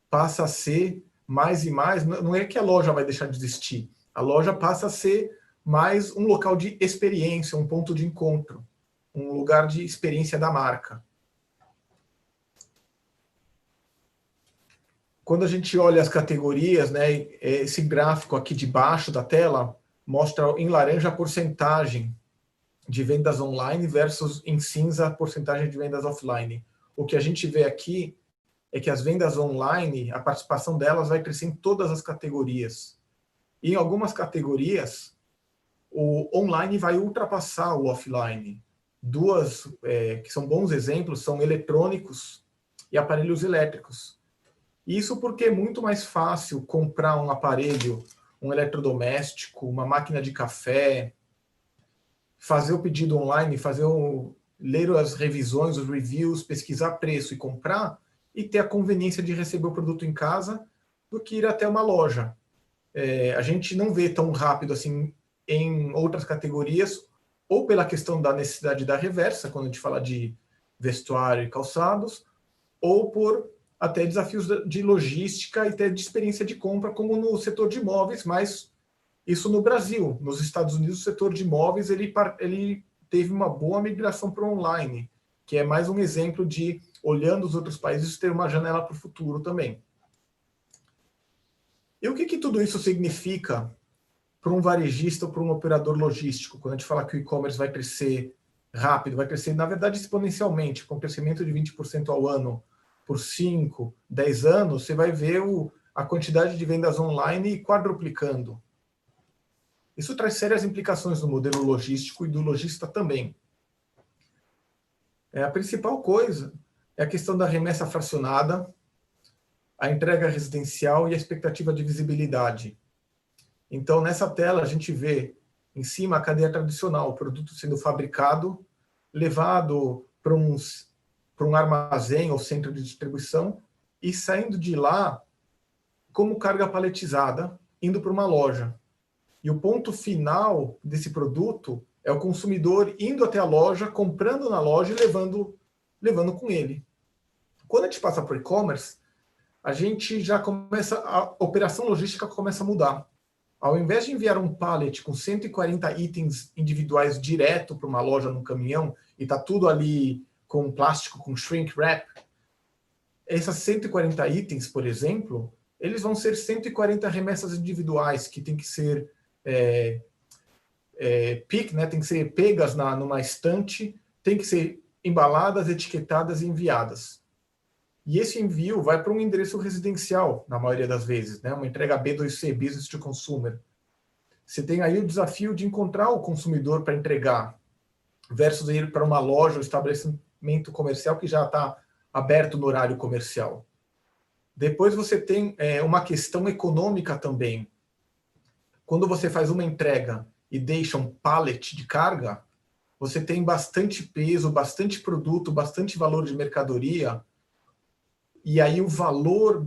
passa a ser mais e mais, não é que a loja vai deixar de existir, a loja passa a ser mais um local de experiência, um ponto de encontro, um lugar de experiência da marca. Quando a gente olha as categorias, né, esse gráfico aqui de baixo da tela mostra em laranja a porcentagem de vendas online versus em cinza a porcentagem de vendas offline. O que a gente vê aqui é que as vendas online, a participação delas vai crescer em todas as categorias. E em algumas categorias, o online vai ultrapassar o offline. Duas que são bons exemplos são eletrônicos e aparelhos elétricos. Isso porque é muito mais fácil comprar um aparelho, um eletrodoméstico, uma máquina de café, fazer o pedido online, ler as revisões, os reviews, pesquisar preço e comprar, e ter a conveniência de receber o produto em casa, do que ir até uma loja. A gente não vê tão rápido assim em outras categorias, ou pela questão da necessidade da reversa, quando a gente fala de vestuário e calçados, ou por até desafios de logística e até de experiência de compra, como no setor de imóveis, mas isso no Brasil. Nos Estados Unidos, o setor de imóveis ele teve uma boa migração para o online, que é mais um exemplo de, olhando os outros países, ter uma janela para o futuro também. E o que tudo isso significa para um varejista ou para um operador logístico? Quando a gente fala que o e-commerce vai crescer rápido, vai crescer, na verdade, exponencialmente, com crescimento de 20% ao ano por 5, 10 anos, você vai ver a quantidade de vendas online quadruplicando. Isso traz sérias implicações no modelo logístico e do lojista também. A principal coisa é a questão da remessa fracionada, a entrega residencial e a expectativa de visibilidade. Então, nessa tela, a gente vê em cima a cadeia tradicional, o produto sendo fabricado, levado para um armazém ou centro de distribuição e saindo de lá como carga paletizada, indo para uma loja. E o ponto final desse produto é o consumidor indo até a loja, comprando na loja e levando com ele. Quando a gente passa para o e-commerce, a gente já começa, a operação logística começa a mudar. Ao invés de enviar um pallet com 140 itens individuais direto para uma loja num caminhão, e tá tudo ali com plástico, com shrink wrap, essas 140 itens, por exemplo, eles vão ser 140 remessas individuais que tem que ser né, tem que ser pegas numa estante, tem que ser embaladas, etiquetadas e enviadas. E esse envio vai para um endereço residencial, na maioria das vezes, né? Uma entrega B2C, Business to Consumer. Você tem aí o desafio de encontrar o consumidor para entregar, versus ir para uma loja ou estabelecimento comercial que já está aberto no horário comercial. Depois você tem uma questão econômica também. Quando você faz uma entrega e deixa um pallet de carga, você tem bastante peso, bastante produto, bastante valor de mercadoria, e aí o valor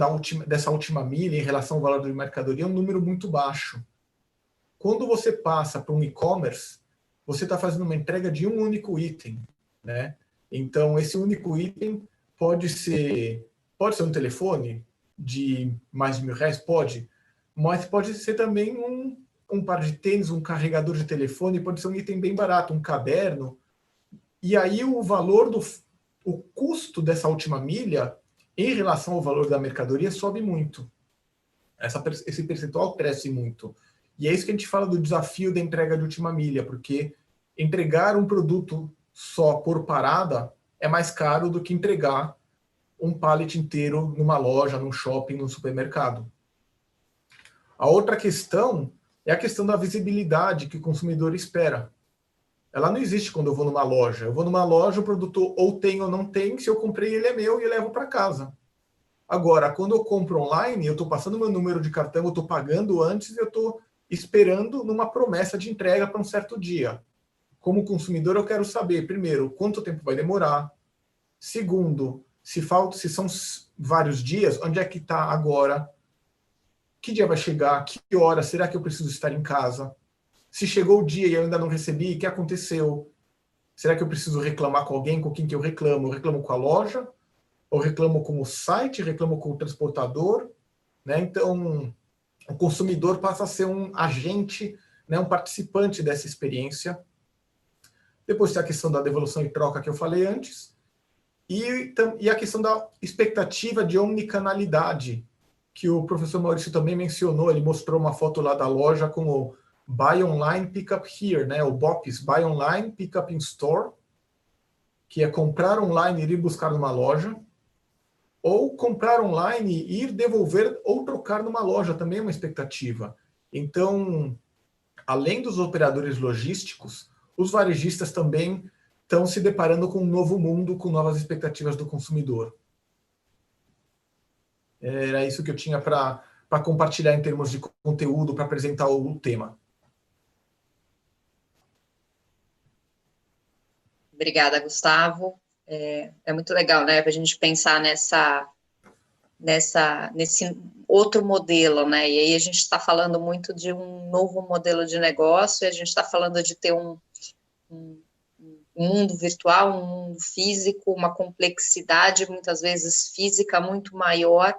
dessa última milha em relação ao valor de mercadoria é um número muito baixo. Quando você passa para um e-commerce, você está fazendo uma entrega de um único item, né? Então, esse único item pode ser um telefone de mais de R$1.000, pode, mas pode ser também um par de tênis, um carregador de telefone, pode ser um item bem barato, um caderno. E aí o custo dessa última milha em relação ao valor da mercadoria sobe muito. Esse percentual cresce muito. E é isso que a gente fala do desafio da entrega de última milha, porque entregar um produto só por parada é mais caro do que entregar um pallet inteiro numa loja, num shopping, num supermercado. A outra questão é a questão da visibilidade que o consumidor espera. Ela não existe quando eu vou numa loja. Eu vou numa loja, o produto ou tem ou não tem, se eu comprei ele é meu e eu levo para casa. Agora, quando eu compro online, eu estou passando meu número de cartão, eu estou pagando antes e eu estou esperando numa promessa de entrega para um certo dia. Como consumidor, eu quero saber, primeiro, quanto tempo vai demorar. Segundo, se são vários dias, onde é que está agora? Que dia vai chegar? Que hora? Será que eu preciso estar em casa? Se chegou o dia e eu ainda não recebi, o que aconteceu? Será que eu preciso reclamar com alguém? Com quem que eu reclamo? Eu reclamo com a loja? Ou reclamo com o site? Reclamo com o transportador? Né? Então, o consumidor passa a ser um agente, né, um participante dessa experiência. Depois tem a questão da devolução e troca que eu falei antes. E a questão da expectativa de omnicanalidade, que o professor Maurício também mencionou. Ele mostrou uma foto lá da loja com o Buy Online, Pick Up Here, né? O BOPS, Buy Online, Pick Up in Store, que é comprar online e ir buscar numa loja, ou comprar online e ir devolver ou trocar numa loja, também é uma expectativa. Então, além dos operadores logísticos, os varejistas também estão se deparando com um novo mundo, com novas expectativas do consumidor. Era isso que eu tinha para compartilhar em termos de conteúdo, para apresentar o tema. Obrigada, Gustavo. É muito legal, né, para a gente pensar nesse outro modelo, né? E aí a gente está falando muito de um novo modelo de negócio, e a gente está falando de ter um mundo virtual, um mundo físico, uma complexidade, muitas vezes física, muito maior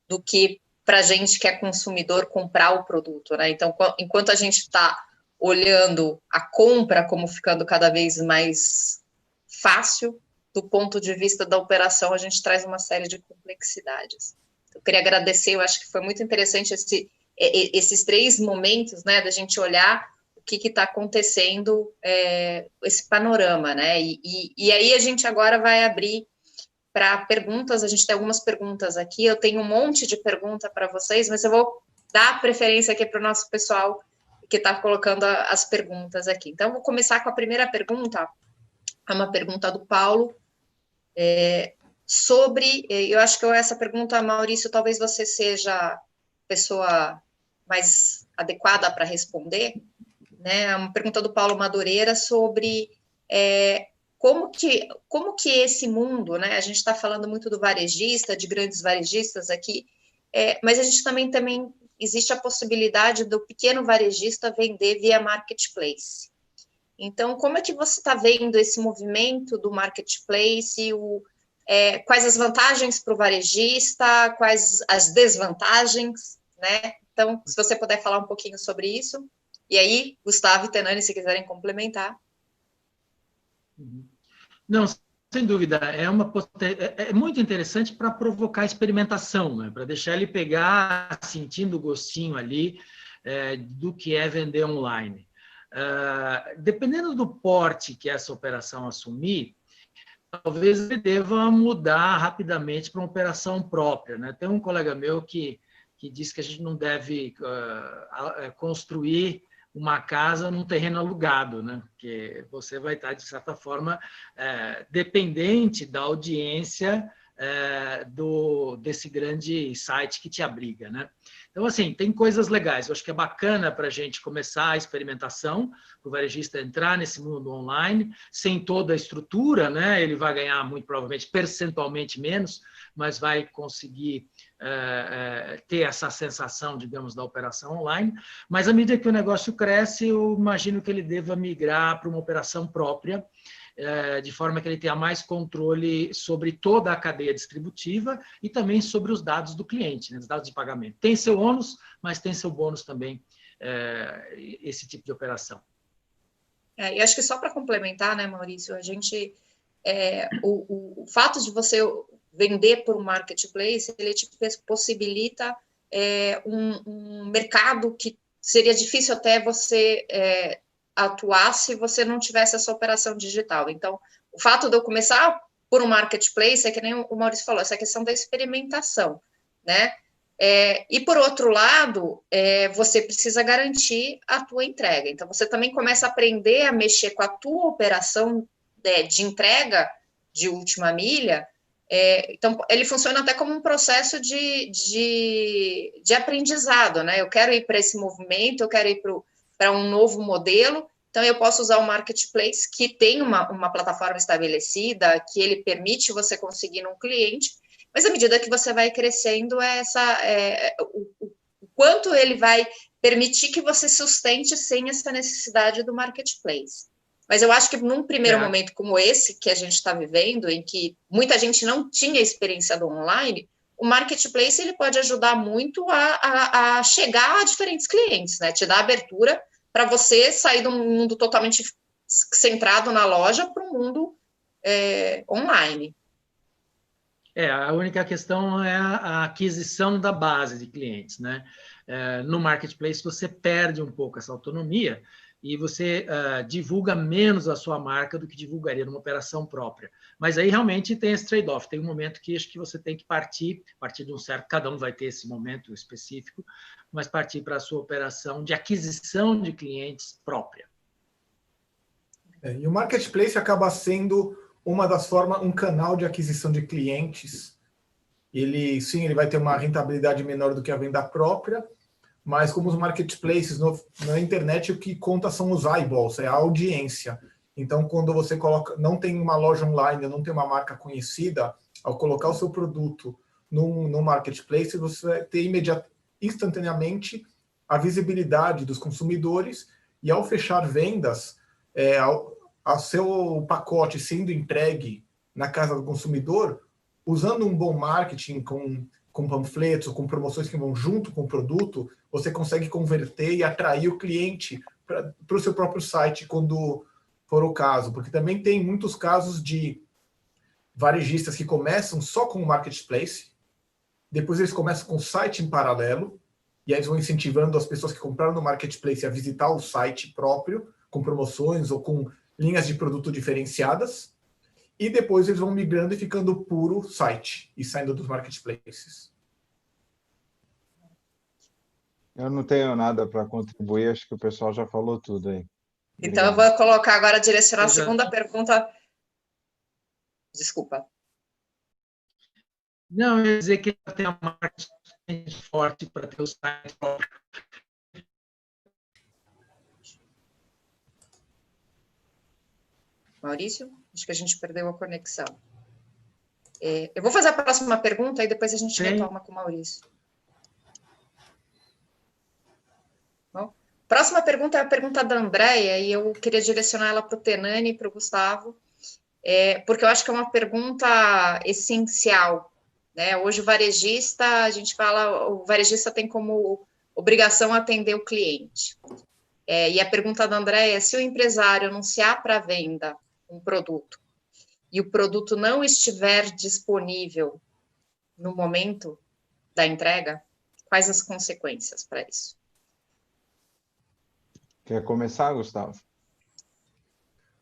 do que para a gente que é consumidor comprar o produto, né? Então, enquanto a gente está olhando a compra como ficando cada vez mais fácil, do ponto de vista da operação, a gente traz uma série de complexidades. Eu queria agradecer, eu acho que foi muito interessante esses 3 momentos, né, da gente olhar o que está acontecendo, esse panorama, né, e aí a gente agora vai abrir para perguntas. A gente tem algumas perguntas aqui, eu tenho um monte de pergunta para vocês, mas eu vou dar preferência aqui para o nosso pessoal que está colocando as perguntas aqui. Então, eu vou começar com a primeira pergunta, é uma pergunta do Paulo, eu acho que essa pergunta, Maurício, talvez você seja a pessoa mais adequada para responder, né? Uma pergunta do Paulo Madureira sobre como que esse mundo, né? A gente está falando muito do varejista, de grandes varejistas aqui, mas a gente também existe a possibilidade do pequeno varejista vender via marketplace. Então, como é que você está vendo esse movimento do marketplace? Quais as vantagens para o varejista? Quais as desvantagens, né? Então, se você puder falar um pouquinho sobre isso. E aí, Gustavo e Tenani, se quiserem complementar. Não, sem dúvida, é muito interessante para provocar experimentação, né? Para deixar ele pegar, sentindo o gostinho ali do que é vender online. Dependendo do porte que essa operação assumir, talvez ele deva mudar rapidamente para uma operação própria, né? Tem um colega meu que diz que a gente não deve construir uma casa num terreno alugado, né? Porque você vai estar, de certa forma, dependente da audiência desse grande site que te abriga, né? Então, assim, tem coisas legais. Eu acho que é bacana para a gente começar a experimentação, para o varejista entrar nesse mundo online, sem toda a estrutura, né? Ele vai ganhar, muito provavelmente, percentualmente menos, mas vai conseguir ter essa sensação, digamos, da operação online. Mas, à medida que o negócio cresce, eu imagino que ele deva migrar para uma operação própria, de forma que ele tenha mais controle sobre toda a cadeia distributiva e também sobre os dados do cliente, né, os dados de pagamento. Tem seu ônus, mas tem seu bônus também, esse tipo de operação. E acho que só para complementar, né, Maurício, a gente, o fato de você vender por um marketplace, ele te possibilita um mercado que seria difícil até você atuar se você não tivesse essa operação digital. Então, o fato de eu começar por um marketplace é que nem o Maurício falou, essa questão da experimentação, né? E, por outro lado, você precisa garantir a tua entrega. Então, você também começa a aprender a mexer com a tua operação de entrega de última milha. Então, ele funciona até como um processo de aprendizado, né? Eu quero ir para esse movimento, eu quero ir para um novo modelo, então eu posso usar o marketplace, que tem uma plataforma estabelecida, que ele permite você conseguir um cliente, mas à medida que você vai crescendo, o quanto ele vai permitir que você sustente sem essa necessidade do marketplace. Mas eu acho que num primeiro momento como esse que a gente está vivendo, em que muita gente não tinha experiência do online, o marketplace ele pode ajudar muito a chegar a diferentes clientes, né? Te dar abertura para você sair de um mundo totalmente centrado na loja para um mundo online. A única questão é a aquisição da base de clientes, né? No marketplace você perde um pouco essa autonomia e você divulga menos a sua marca do que divulgaria numa operação própria. Mas aí realmente tem esse trade-off, tem um momento que acho que você tem que partir de um certo, cada um vai ter esse momento específico, mas partir para a sua operação de aquisição de clientes própria. E o marketplace acaba sendo uma das formas, um canal de aquisição de clientes. Ele vai ter uma rentabilidade menor do que a venda própria, mas como os marketplaces na internet, o que conta são os eyeballs, é a audiência. Então, quando você não tem uma loja online, não tem uma marca conhecida, ao colocar o seu produto no marketplace, você vai ter instantaneamente a visibilidade dos consumidores e ao fechar vendas, ao seu pacote sendo entregue na casa do consumidor, usando um bom marketing com panfletos ou com promoções que vão junto com o produto, você consegue converter e atrair o cliente para o seu próprio site quando for o caso. Porque também tem muitos casos de varejistas que começam só com o marketplace, depois eles começam com o site em paralelo, e aí eles vão incentivando as pessoas que compraram no marketplace a visitar o site próprio, com promoções ou com linhas de produto diferenciadas, e depois eles vão migrando e ficando puro site e saindo dos marketplaces. Eu não tenho nada para contribuir, acho que o pessoal já falou tudo aí. Então, eu vou colocar agora, direcionar a segunda pergunta. Desculpa. Não, eu ia dizer que tem uma marketing forte para ter o site próprio. Maurício? Acho que a gente perdeu a conexão. Eu vou fazer a próxima pergunta e depois a gente retoma com o Maurício. Bom, próxima pergunta é a pergunta da Andréia, e eu queria direcionar ela para o Tenani e para o Gustavo, porque eu acho que é uma pergunta essencial, né? Hoje o varejista, a gente fala, o varejista tem como obrigação atender o cliente. E a pergunta da Andréia é: se o empresário anunciar para venda um produto e o produto não estiver disponível no momento da entrega, quais as consequências para isso? Quer começar, Gustavo?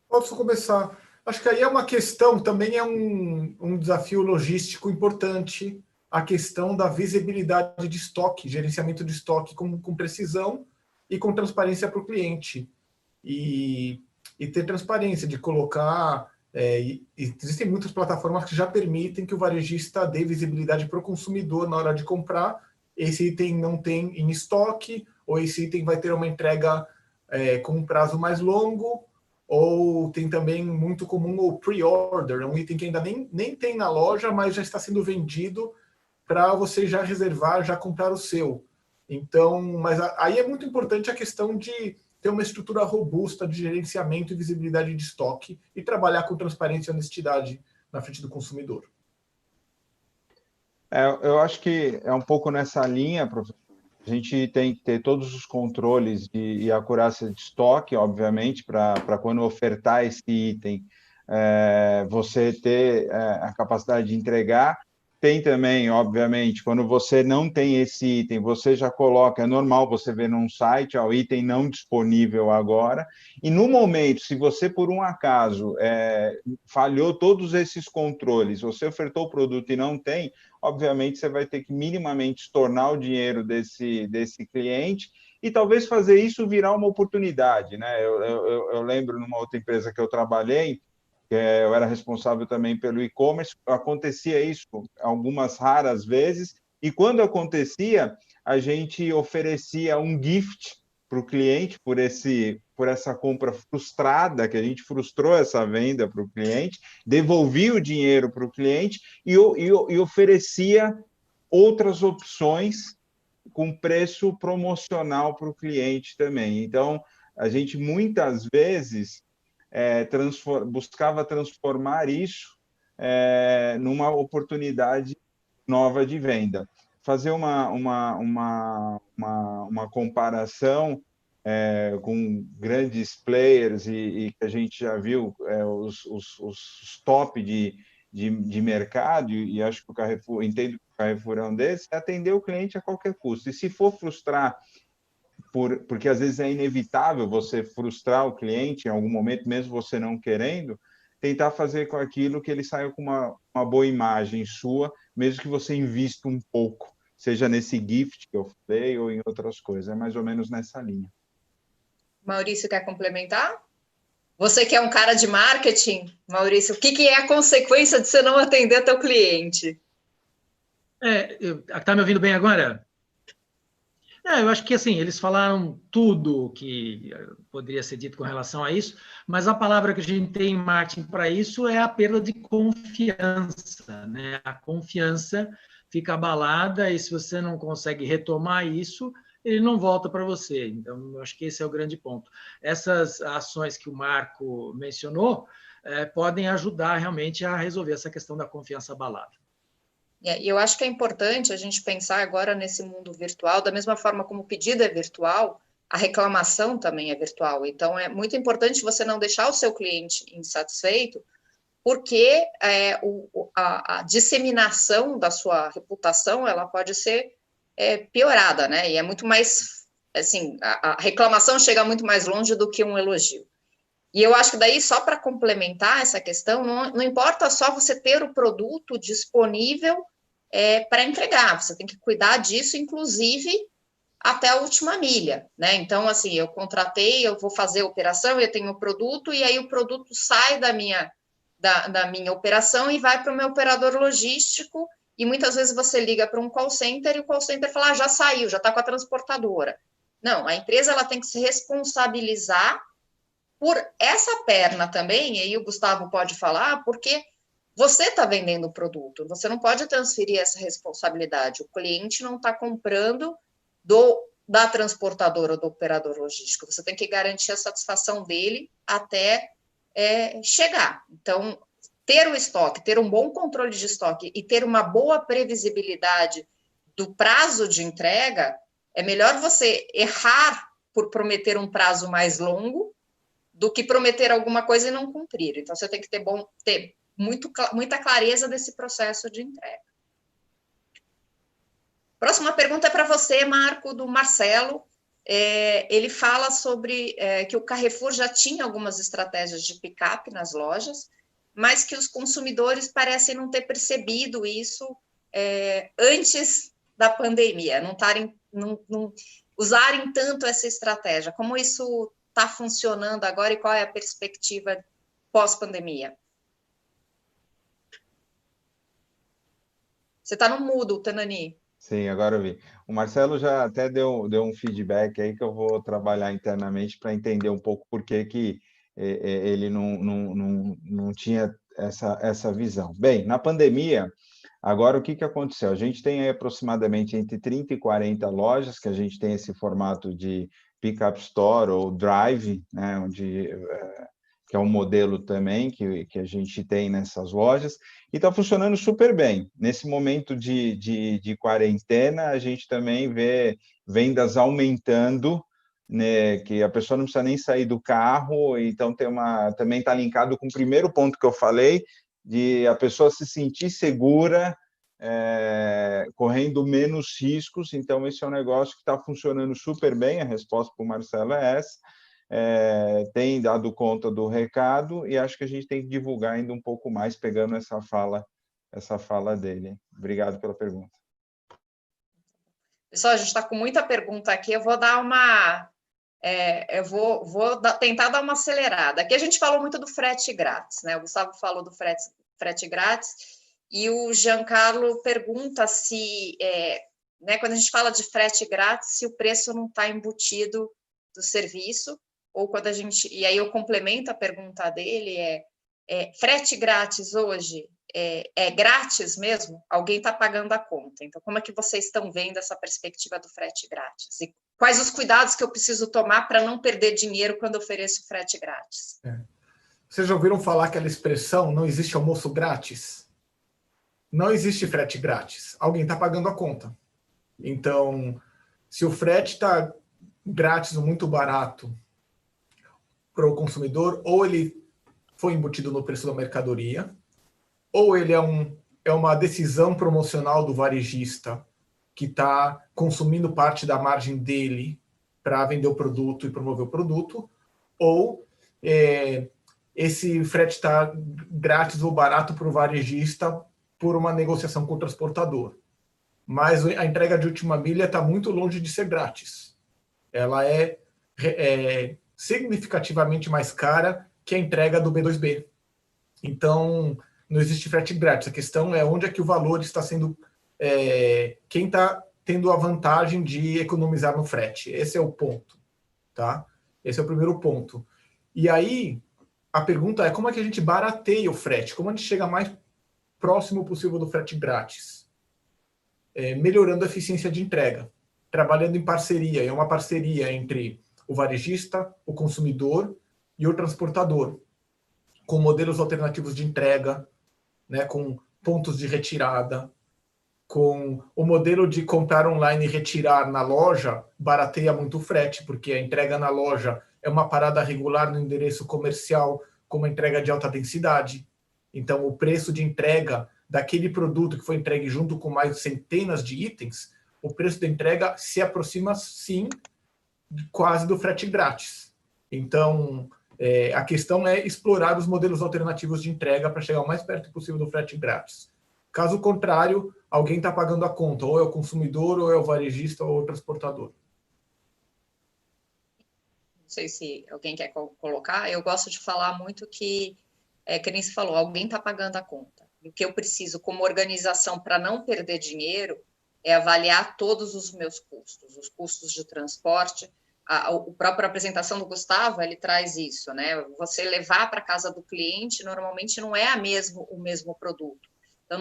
Posso começar. Acho que aí é uma questão, também é um desafio logístico importante, a questão da visibilidade de estoque, gerenciamento de estoque com precisão e com transparência para o cliente. E ter transparência, de colocar... existem muitas plataformas que já permitem que o varejista dê visibilidade para o consumidor na hora de comprar. Esse item não tem em estoque, ou esse item vai ter uma entrega com um prazo mais longo, ou tem também muito comum o pre-order, um item que ainda nem tem na loja, mas já está sendo vendido para você já reservar, já comprar o seu. Então, mas aí é muito importante a questão de ter uma estrutura robusta de gerenciamento e visibilidade de estoque e trabalhar com transparência e honestidade na frente do consumidor. Eu acho que é um pouco nessa linha, professor. A gente tem que ter todos os controles e acurácia de estoque, obviamente, para quando ofertar esse item, você ter a capacidade de entregar. Tem também, obviamente, quando você não tem esse item, você já coloca, é normal você ver num site, o item não disponível agora, e no momento, se você por um acaso falhou todos esses controles, você ofertou o produto e não tem, obviamente você vai ter que minimamente tornar o dinheiro desse cliente e talvez fazer isso virar uma oportunidade, né? Eu lembro numa outra empresa que eu trabalhei, eu era responsável também pelo e-commerce, acontecia isso algumas raras vezes, e quando acontecia, a gente oferecia um gift para o cliente por essa compra frustrada, que a gente frustrou essa venda para o cliente, devolvia o dinheiro para o cliente e oferecia outras opções com preço promocional para o cliente também. Então, a gente muitas vezes buscava transformar isso numa oportunidade nova de venda. Fazer uma comparação com grandes players e que a gente já viu os top de mercado, e acho que o Carrefour, entendo que o Carrefour é um desses, é atender o cliente a qualquer custo. E se for frustrar, porque às vezes é inevitável você frustrar o cliente em algum momento, mesmo você não querendo, tentar fazer com aquilo que ele saia com uma boa imagem sua, mesmo que você invista um pouco, seja nesse gift que eu falei ou em outras coisas. É mais ou menos nessa linha. Maurício, quer complementar? Você que é um cara de marketing, Maurício, o que é a consequência de você não atender teu cliente? Tá me ouvindo bem agora? Eu acho que assim, eles falaram tudo que poderia ser dito com relação a isso, mas a palavra que a gente tem em marketing para isso é a perda de confiança, né? A confiança fica abalada e se você não consegue retomar isso, ele não volta para você. Então, eu acho que esse é o grande ponto. Essas ações que o Marco mencionou podem ajudar realmente a resolver essa questão da confiança abalada. E eu acho que é importante a gente pensar agora nesse mundo virtual, da mesma forma como o pedido é virtual, a reclamação também é virtual. Então, é muito importante você não deixar o seu cliente insatisfeito, porque a disseminação da sua reputação, ela pode ser piorada, né? E é muito mais, assim, a reclamação chega muito mais longe do que um elogio. E eu acho que daí, só para complementar essa questão, não importa só você ter o produto disponível para entregar, você tem que cuidar disso, inclusive, até a última milha, né? Então, assim, eu contratei, eu vou fazer a operação, eu tenho o produto, e aí o produto sai da minha operação e vai para o meu operador logístico, e muitas vezes você liga para um call center, e o call center fala, já saiu, já está com a transportadora. Não, a empresa ela tem que se responsabilizar por essa perna também, e aí o Gustavo pode falar, porque você está vendendo o produto, você não pode transferir essa responsabilidade. O cliente não está comprando da transportadora ou do operador logístico. Você tem que garantir a satisfação dele até chegar. Então, ter o estoque, ter um bom controle de estoque e ter uma boa previsibilidade do prazo de entrega, é melhor você errar por prometer um prazo mais longo do que prometer alguma coisa e não cumprir. Então, você tem que ter muita clareza desse processo de entrega. Próxima pergunta é para você, Marco, do Marcelo. Ele fala sobre que o Carrefour já tinha algumas estratégias de pick-up nas lojas, mas que os consumidores parecem não ter percebido isso antes da pandemia, não usarem tanto essa estratégia. Como isso está funcionando agora e qual é a perspectiva pós-pandemia? Você está no mudo, Tanani. Sim, agora eu vi. O Marcelo já até deu um feedback aí que eu vou trabalhar internamente para entender um pouco por que ele não tinha essa visão. Bem, na pandemia, agora o que aconteceu? A gente tem aí aproximadamente entre 30 e 40 lojas, que a gente tem esse formato de pick-up store ou drive, né, que é um modelo também que a gente tem nessas lojas, e está funcionando super bem. Nesse momento de quarentena, a gente também vê vendas aumentando, né, que a pessoa não precisa nem sair do carro, então também está linkado com o primeiro ponto que eu falei, de a pessoa se sentir segura, correndo menos riscos. Então, esse é um negócio que está funcionando super bem. A resposta para o Marcelo é essa. Tem dado conta do recado e acho que a gente tem que divulgar ainda um pouco mais, pegando essa fala dele. Obrigado pela pergunta. Pessoal, a gente está com muita pergunta aqui, eu vou dar tentar dar uma acelerada. Aqui a gente falou muito do frete grátis, né? O Gustavo falou do frete grátis e o Giancarlo pergunta se, né, quando a gente fala de frete grátis, se o preço não está embutido do serviço, ou quando a gente... E aí eu complemento a pergunta dele, frete grátis hoje é grátis mesmo? Alguém está pagando a conta. Então, como é que vocês estão vendo essa perspectiva do frete grátis? E quais os cuidados que eu preciso tomar para não perder dinheiro quando ofereço frete grátis? Vocês já ouviram falar aquela expressão, não existe almoço grátis? Não existe frete grátis. Alguém está pagando a conta. Então, se o frete está grátis ou muito barato para o consumidor, ou ele foi embutido no preço da mercadoria, ou ele é uma decisão promocional do varejista que está consumindo parte da margem dele para vender o produto e promover o produto, ou esse frete está grátis ou barato para o varejista por uma negociação com o transportador. Mas a entrega de última milha está muito longe de ser grátis. Ela é significativamente mais cara que a entrega do B2B. Então, não existe frete grátis. A questão é onde é que o valor está sendo... quem está tendo a vantagem de economizar no frete. Esse é o ponto. Tá? Esse é o primeiro ponto. E aí, a pergunta é como é que a gente barateia o frete? Como a gente chega mais próximo possível do frete grátis? Melhorando a eficiência de entrega. Trabalhando em parceria. É uma parceria entre o varejista, o consumidor e o transportador, com modelos alternativos de entrega, né, com pontos de retirada, com o modelo de comprar online e retirar na loja, barateia muito o frete, porque a entrega na loja é uma parada regular no endereço comercial, com uma entrega de alta densidade. Então, o preço de entrega daquele produto que foi entregue junto com mais centenas de itens, o preço da entrega se aproxima, sim, quase do frete grátis. Então, a questão é explorar os modelos alternativos de entrega para chegar o mais perto possível do frete grátis. Caso contrário, alguém está pagando a conta, ou é o consumidor, ou é o varejista, ou é o transportador. Não sei se alguém quer colocar. Eu gosto de falar muito que nem se falou, alguém está pagando a conta. E o que eu preciso como organização para não perder dinheiro é avaliar todos os meus custos, os custos de transporte, a própria apresentação do Gustavo, ele traz isso, né? Você levar para casa do cliente, normalmente não é o mesmo produto. Então,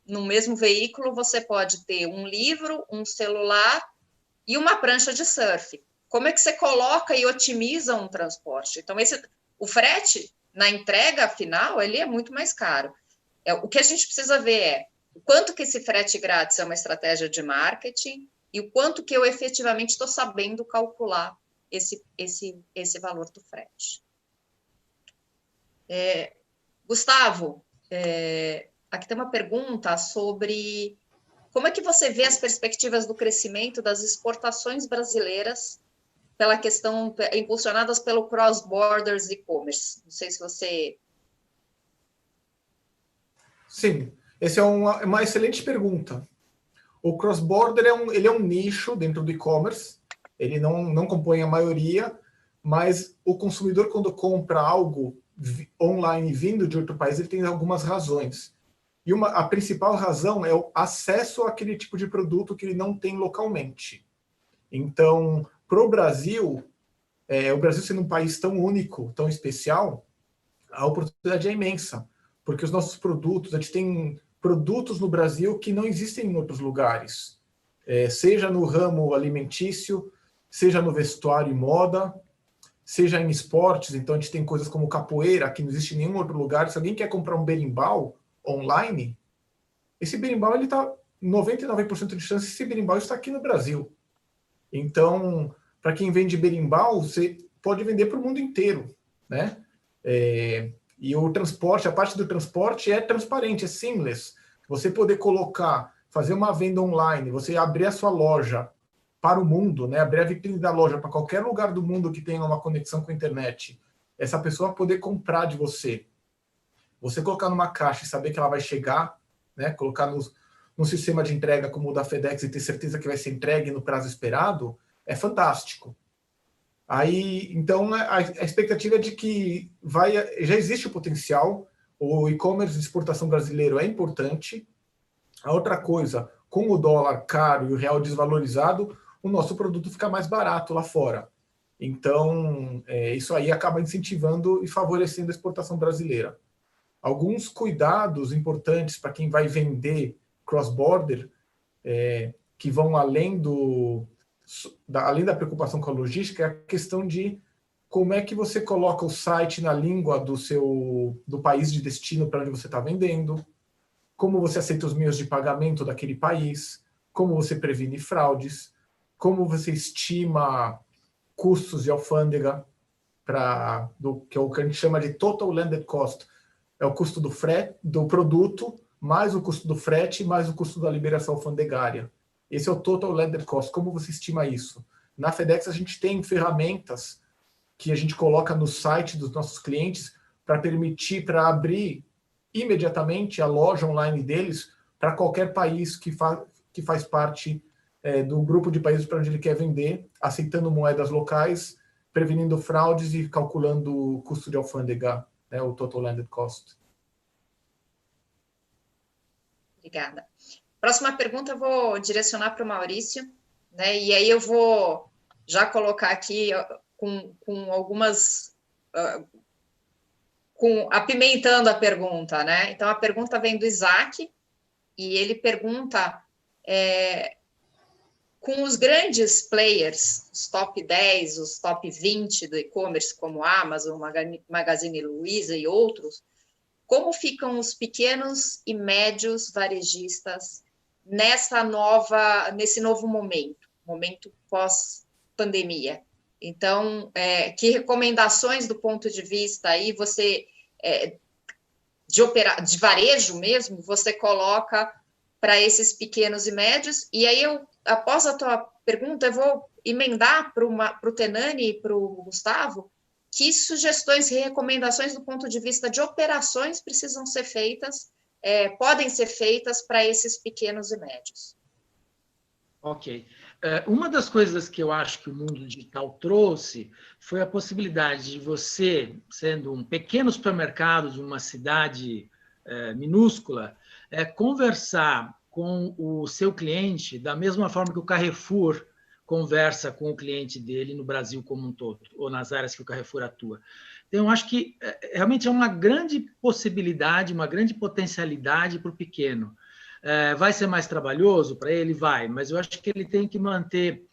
no mesmo veículo, você pode ter um livro, um celular e uma prancha de surf. Como é que você coloca e otimiza um transporte? Então, o frete, na entrega final, ele é muito mais caro. O que a gente precisa ver é o quanto que esse frete grátis é uma estratégia de marketing e o quanto que eu efetivamente estou sabendo calcular esse valor do frete. Gustavo, aqui tem uma pergunta sobre como é que você vê as perspectivas do crescimento das exportações brasileiras pela questão impulsionadas pelo cross-borders e-commerce. Não sei se você... Sim, essa é uma excelente pergunta. O cross-border ele é um nicho dentro do e-commerce, ele não compõe a maioria, mas o consumidor, quando compra algo online vindo de outro país, ele tem algumas razões. E a principal razão é o acesso àquele tipo de produto que ele não tem localmente. Então, para o Brasil sendo um país tão único, tão especial, a oportunidade é imensa, porque os nossos produtos, a gente tem produtos no Brasil que não existem em outros lugares, seja no ramo alimentício, seja no vestuário e moda, seja em esportes. Então a gente tem coisas como capoeira, que não existe em nenhum outro lugar. Se alguém quer comprar um berimbau online, esse berimbau ele está 99% de chance esse berimbau está aqui no Brasil. Então, para quem vende berimbau, você pode vender para o mundo inteiro, né? E o transporte, a parte do transporte é transparente, é seamless. Você poder fazer uma venda online, você abrir a sua loja para o mundo, né? Abrir a vitrine da loja para qualquer lugar do mundo que tenha uma conexão com a internet. Essa pessoa poder comprar de você. Você colocar numa caixa e saber que ela vai chegar, né? Colocar no sistema de entrega como o da FedEx e ter certeza que vai ser entregue no prazo esperado, é fantástico. Então, a expectativa é de que já existe o potencial, o e-commerce de exportação brasileiro é importante. A outra coisa, com o dólar caro e o real desvalorizado, o nosso produto fica mais barato lá fora. Então, isso aí acaba incentivando e favorecendo a exportação brasileira. Alguns cuidados importantes para quem vai vender cross-border, que vão além da preocupação com a logística, é a questão de como é que você coloca o site na língua do país de destino para onde você está vendendo, como você aceita os meios de pagamento daquele país, como você previne fraudes, como você estima custos de alfândega, que é o que a gente chama de total landed cost, é o custo do produto, mais o custo do frete, mais o custo da liberação alfandegária. Esse é o total landed cost. Como você estima isso? Na FedEx, a gente tem ferramentas que a gente coloca no site dos nossos clientes para abrir imediatamente a loja online deles para qualquer país que faz parte do grupo de países para onde ele quer vender, aceitando moedas locais, prevenindo fraudes e calculando o custo de alfândega, né, o total landed cost. Obrigada. Próxima pergunta eu vou direcionar para o Maurício, né? E aí eu vou já colocar aqui com algumas... apimentando a pergunta, né? Então, a pergunta vem do Isaac, e ele pergunta com os grandes players, os top 10, os top 20 do e-commerce, como Amazon, Magazine Luiza e outros, como ficam os pequenos e médios varejistas nesse novo momento pós-pandemia? Então, que recomendações do ponto de vista aí você de varejo mesmo, você coloca para esses pequenos e médios? E aí, após a tua pergunta, eu vou emendar para o Tenani e para o Gustavo, que sugestões e recomendações do ponto de vista de operações precisam ser feitas, podem ser feitas para esses pequenos e médios. Ok. Uma das coisas que eu acho que o mundo digital trouxe foi a possibilidade de você, sendo um pequeno supermercado de uma cidade minúscula, conversar com o seu cliente da mesma forma que o Carrefour conversa com o cliente dele no Brasil como um todo, ou nas áreas que o Carrefour atua. Então, eu acho que realmente é uma grande possibilidade, uma grande potencialidade para o pequeno. Vai ser mais trabalhoso para ele? Vai, mas eu acho que ele tem que manter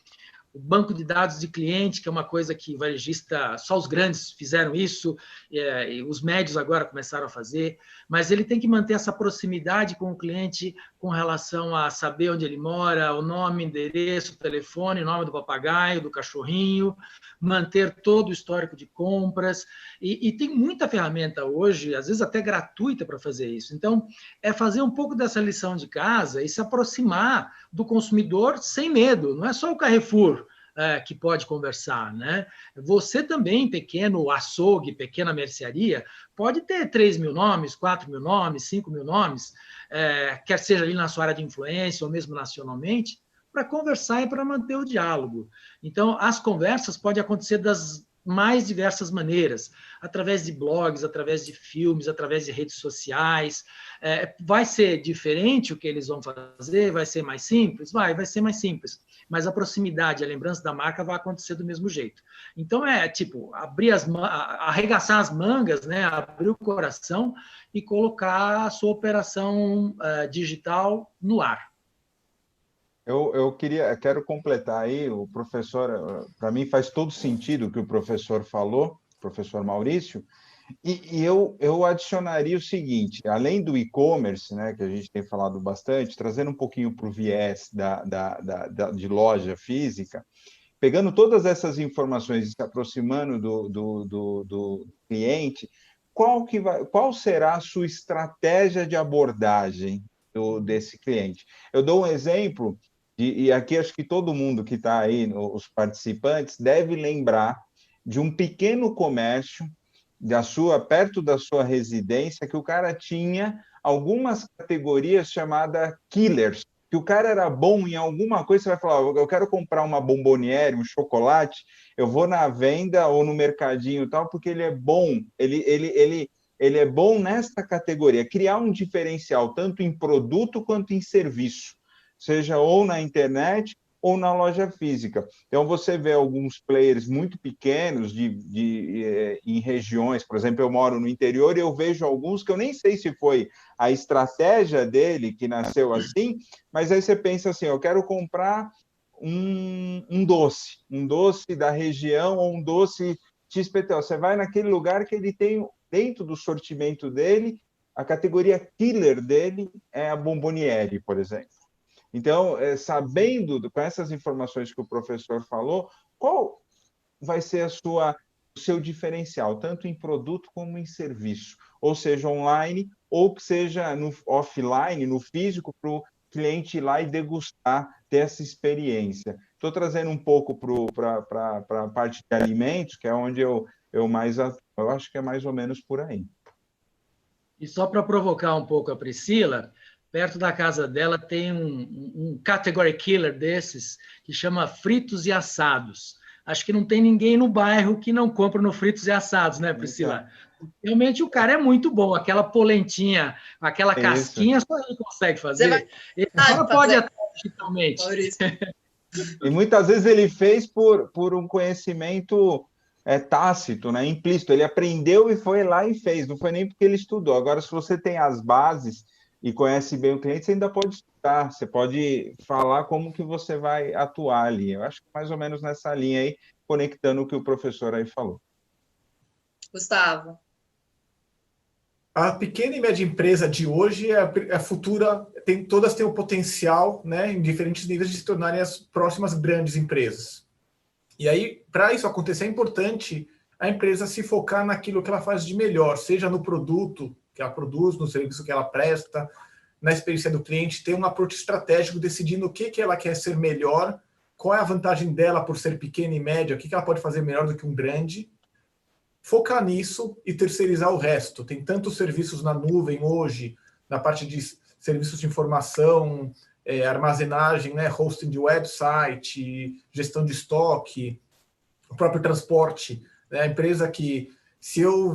o banco de dados de cliente, que é uma coisa que varejista, só os grandes fizeram isso, e os médios agora começaram a fazer, mas ele tem que manter essa proximidade com o cliente com relação a saber onde ele mora, o nome, endereço, telefone, o nome do papagaio, do cachorrinho, manter todo o histórico de compras, e tem muita ferramenta hoje, às vezes até gratuita para fazer isso. Então, é fazer um pouco dessa lição de casa e se aproximar do consumidor sem medo, não é só o Carrefour que pode conversar, né? Você também, pequeno açougue, pequena mercearia, pode ter 3 mil nomes, 4 mil nomes, 5 mil nomes, quer seja ali na sua área de influência ou mesmo nacionalmente, para conversar e para manter o diálogo. Então, as conversas podem acontecer das mais diversas maneiras, através de blogs, através de filmes, através de redes sociais. Vai ser diferente o que eles vão fazer? Vai ser mais simples? Vai ser mais simples. Mas a proximidade, a lembrança da marca vai acontecer do mesmo jeito. Então, tipo, arregaçar as mangas, né? Abrir o coração e colocar a sua operação digital no ar. Eu quero completar aí, o professor, para mim faz todo sentido o que o professor falou, professor Maurício, e eu adicionaria o seguinte, além do e-commerce, né, que a gente tem falado bastante, trazendo um pouquinho para o viés de loja física, pegando todas essas informações e se aproximando do cliente, qual será a sua estratégia de abordagem desse cliente? Eu dou um exemplo, e aqui acho que todo mundo que está aí, os participantes, deve lembrar de um pequeno comércio perto da sua residência, que o cara tinha algumas categorias chamadas killers, que o cara era bom em alguma coisa, você vai falar, eu quero comprar uma bomboniere, um chocolate, eu vou na venda ou no mercadinho e tal, porque ele é bom, ele é bom nesta categoria, criar um diferencial, tanto em produto quanto em serviço, seja ou na internet ou na loja física. Então, você vê alguns players muito pequenos em regiões, por exemplo, eu moro no interior e eu vejo alguns que eu nem sei se foi a estratégia dele que nasceu assim, mas aí você pensa assim, eu quero comprar um doce da região ou um doce XPTO. Você vai naquele lugar que ele tem, dentro do sortimento dele, a categoria killer dele é a bomboniere, por exemplo. Então, sabendo, com essas informações que o professor falou, qual vai ser o seu diferencial, tanto em produto como em serviço, ou seja, online, ou que seja no offline, no físico, para o cliente ir lá e degustar, ter essa experiência. Estou trazendo um pouco para a parte de alimentos, que é onde eu acho que é mais ou menos por aí. E só para provocar um pouco a Priscila, perto da casa dela tem um category killer desses, que chama fritos e assados. Acho que não tem ninguém no bairro que não compra no fritos e assados, né, Priscila? Realmente o cara é muito bom, aquela polentinha, aquela casquinha, só ele consegue fazer. Ele só pode até digitalmente. E muitas vezes ele fez por um conhecimento tácito, né, implícito. Ele aprendeu e foi lá e fez, não foi nem porque ele estudou. Agora, se você tem as bases e conhece bem o cliente, você ainda pode estudar, você pode falar como que você vai atuar ali. Eu acho que mais ou menos nessa linha aí, conectando o que o professor aí falou. Gustavo. A pequena e média empresa de hoje é a futura, todas têm o potencial, né, em diferentes níveis, de se tornarem as próximas grandes empresas. E aí, para isso acontecer, é importante a empresa se focar naquilo que ela faz de melhor, seja no produto que ela produz, no serviço que ela presta, na experiência do cliente, ter um approach estratégico, decidindo o que ela quer ser melhor, qual é a vantagem dela por ser pequena e média, o que ela pode fazer melhor do que um grande, focar nisso e terceirizar o resto. Tem tantos serviços na nuvem hoje, na parte de serviços de informação, armazenagem, né, hosting de website, gestão de estoque, o próprio transporte. Né, a empresa que, se eu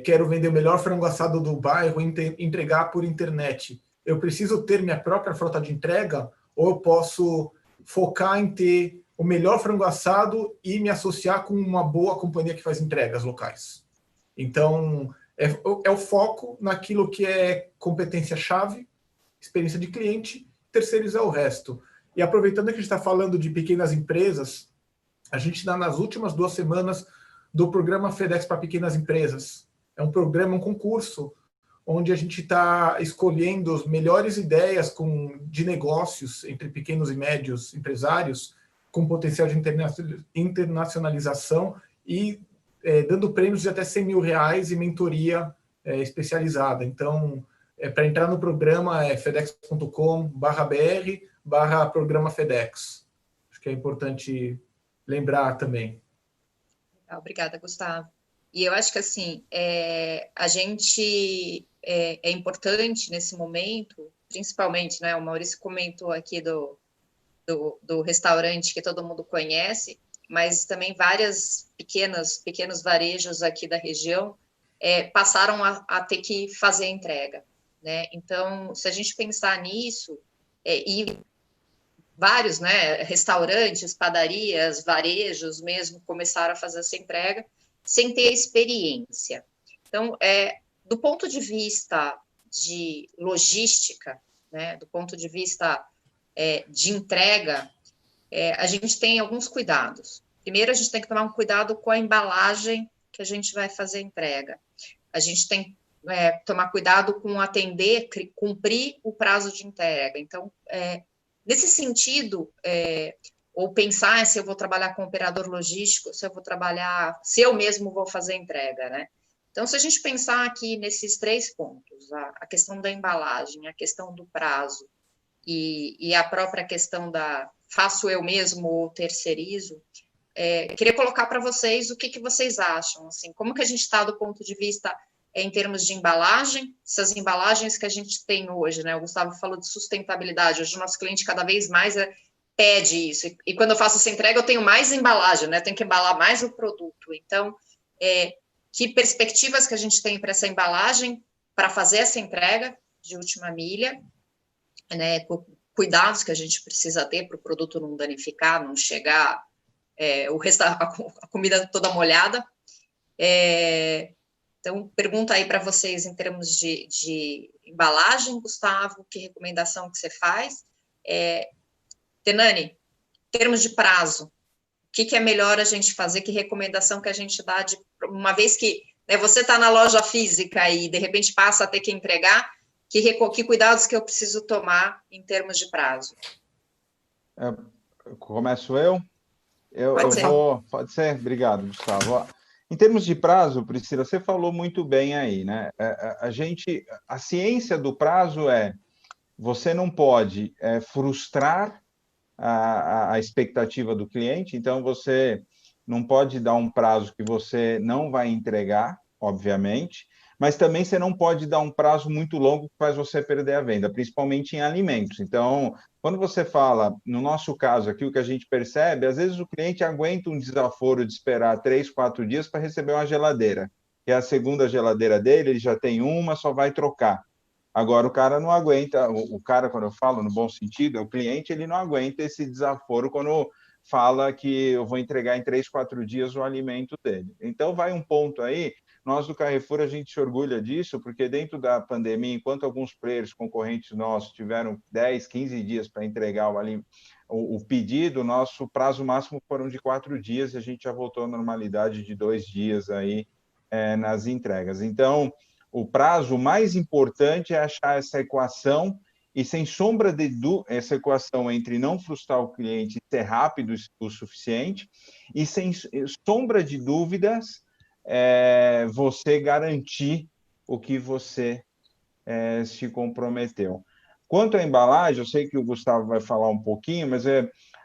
quero vender o melhor frango assado do bairro e entregar por internet, eu preciso ter minha própria frota de entrega ou eu posso focar em ter o melhor frango assado e me associar com uma boa companhia que faz entregas locais. Então, é o foco naquilo que é competência-chave, experiência de cliente, terceirizar o resto. E aproveitando que a gente está falando de pequenas empresas, a gente está nas últimas 2 semanas do programa FedEx para pequenas empresas. É um programa, um concurso, onde a gente está escolhendo as melhores ideias de negócios entre pequenos e médios empresários, com potencial de internacionalização e dando prêmios de até R$100 mil e mentoria especializada. Então, para entrar no programa é fedex.com/br/programa FedEx. Acho que é importante lembrar também. Obrigada, Gustavo. E eu acho que, assim, a gente é importante nesse momento, principalmente, né, o Maurício comentou aqui do restaurante que todo mundo conhece, mas também várias pequenos varejos aqui da região passaram a ter que fazer entrega, né? Então, se a gente pensar nisso, e vários, né, restaurantes, padarias, varejos mesmo começaram a fazer essa entrega sem ter experiência. Então, do ponto de vista de logística, né, do ponto de vista de entrega, a gente tem alguns cuidados. Primeiro, a gente tem que tomar um cuidado com a embalagem que a gente vai fazer a entrega. A gente tem que tomar cuidado com cumprir o prazo de entrega. Então, nesse sentido, ou pensar se eu vou trabalhar com operador logístico, se eu mesmo vou fazer entrega, né? Então, se a gente pensar aqui nesses 3 pontos, a questão da embalagem, a questão do prazo e a própria questão da faço eu mesmo ou terceirizo, queria colocar para vocês o que vocês acham, assim, como que a gente está do ponto de vista em termos de embalagem, essas embalagens que a gente tem hoje, né? O Gustavo falou de sustentabilidade, hoje o nosso cliente cada vez mais pede isso, e quando eu faço essa entrega eu tenho mais embalagem, né? Eu tenho que embalar mais o produto, então, que perspectivas que a gente tem para essa embalagem, para fazer essa entrega de última milha, né? Cuidados que a gente precisa ter para o produto não danificar, não chegar a comida toda molhada. Então, pergunta aí para vocês em termos de embalagem, Gustavo, que recomendação que você faz? Tenani, em termos de prazo, o que é melhor a gente fazer? Que recomendação que a gente dá, uma vez que você está na loja física e, de repente, passa a ter que entregar, que cuidados que eu preciso tomar em termos de prazo? Começo eu? Pode ser. Pode ser? Obrigado, Gustavo. Em termos de prazo, Priscila, você falou muito bem aí, né? A ciência do prazo você não pode frustrar a expectativa do cliente, então você não pode dar um prazo que você não vai entregar, obviamente, mas também você não pode dar um prazo muito longo que faz você perder a venda, principalmente em alimentos. Então, quando você fala, no nosso caso aqui, o que a gente percebe, às vezes o cliente aguenta um desaforo de esperar 3, 4 dias para receber uma geladeira, que é a segunda geladeira dele, ele já tem uma, só vai trocar. Agora, o cara não aguenta, o cara, quando eu falo no bom sentido, o cliente, ele não aguenta esse desaforo quando fala que eu vou entregar em 3, 4 dias o alimento dele. Então, vai um ponto aí. Nós do Carrefour, a gente se orgulha disso, porque dentro da pandemia, enquanto alguns players concorrentes nossos tiveram 10, 15 dias para entregar o pedido, nosso prazo máximo foram de 4 dias e a gente já voltou à normalidade de 2 dias aí nas entregas. Então, o prazo mais importante é achar essa equação e, sem sombra de dúvida, essa equação entre não frustrar o cliente e ser rápido o suficiente e, sem sombra de dúvidas, você garantir o que você se comprometeu. Quanto à embalagem, eu sei que o Gustavo vai falar um pouquinho, mas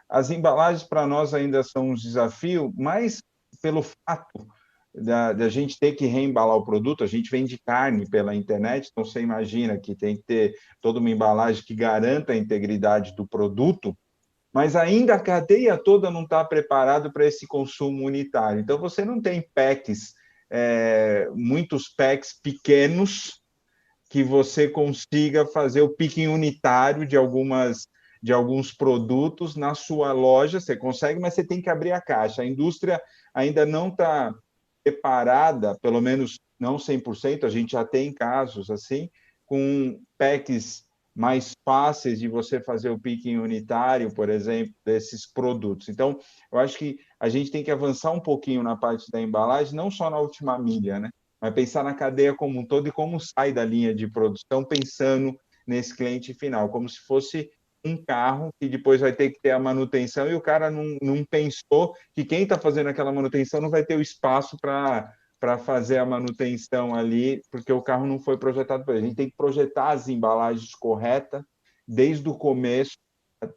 as embalagens para nós ainda são um desafio, mais pelo fato da gente ter que reembalar o produto. A gente vende carne pela internet, então você imagina que tem que ter toda uma embalagem que garanta a integridade do produto, mas ainda a cadeia toda não está preparada para esse consumo unitário. Então, você não tem packs, muitos packs pequenos, que você consiga fazer o picking unitário de algumas de alguns produtos na sua loja, você consegue, mas você tem que abrir a caixa. A indústria ainda não está preparada, pelo menos não 100%, a gente já tem casos assim, com packs mais fáceis de você fazer o picking unitário, por exemplo, desses produtos. Então, eu acho que a gente tem que avançar um pouquinho na parte da embalagem, não só na última milha, né? Mas pensar na cadeia como um todo e como sai da linha de produção, pensando nesse cliente final, como se fosse um carro que depois vai ter que ter a manutenção e o cara não pensou que quem está fazendo aquela manutenção não vai ter o espaço para fazer a manutenção ali, porque o carro não foi projetado para ele. A gente tem que projetar as embalagens corretas desde o começo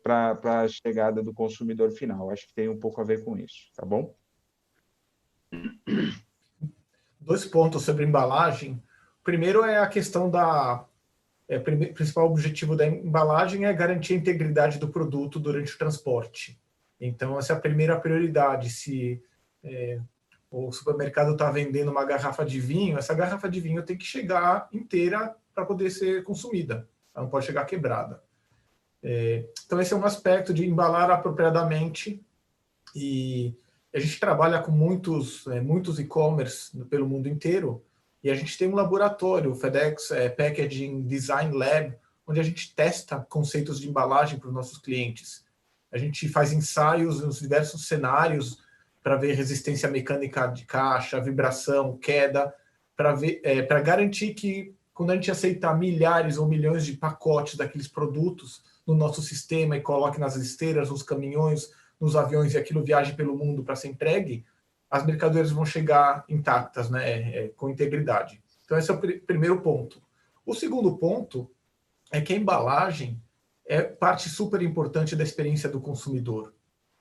para a chegada do consumidor final. Acho que tem um pouco a ver com isso, tá bom? 2 pontos sobre embalagem. Primeiro é a questão da... O principal objetivo da embalagem é garantir a integridade do produto durante o transporte. Então, essa é a primeira prioridade. Se o supermercado está vendendo uma garrafa de vinho, essa garrafa de vinho tem que chegar inteira para poder ser consumida. Ela não pode chegar quebrada. Então, esse é um aspecto de embalar apropriadamente. E a gente trabalha com muitos e-commerce pelo mundo inteiro, e a gente tem um laboratório, o FedEx Packaging Design Lab, onde a gente testa conceitos de embalagem para os nossos clientes. A gente faz ensaios nos diversos cenários para ver resistência mecânica de caixa, vibração, queda, para garantir que, quando a gente aceitar milhares ou milhões de pacotes daqueles produtos no nosso sistema e coloque nas esteiras, nos caminhões, nos aviões, e aquilo viaje pelo mundo para ser entregue, as mercadorias vão chegar intactas, né, com integridade. Então, esse é o primeiro ponto. O segundo ponto é que a embalagem é parte super importante da experiência do consumidor.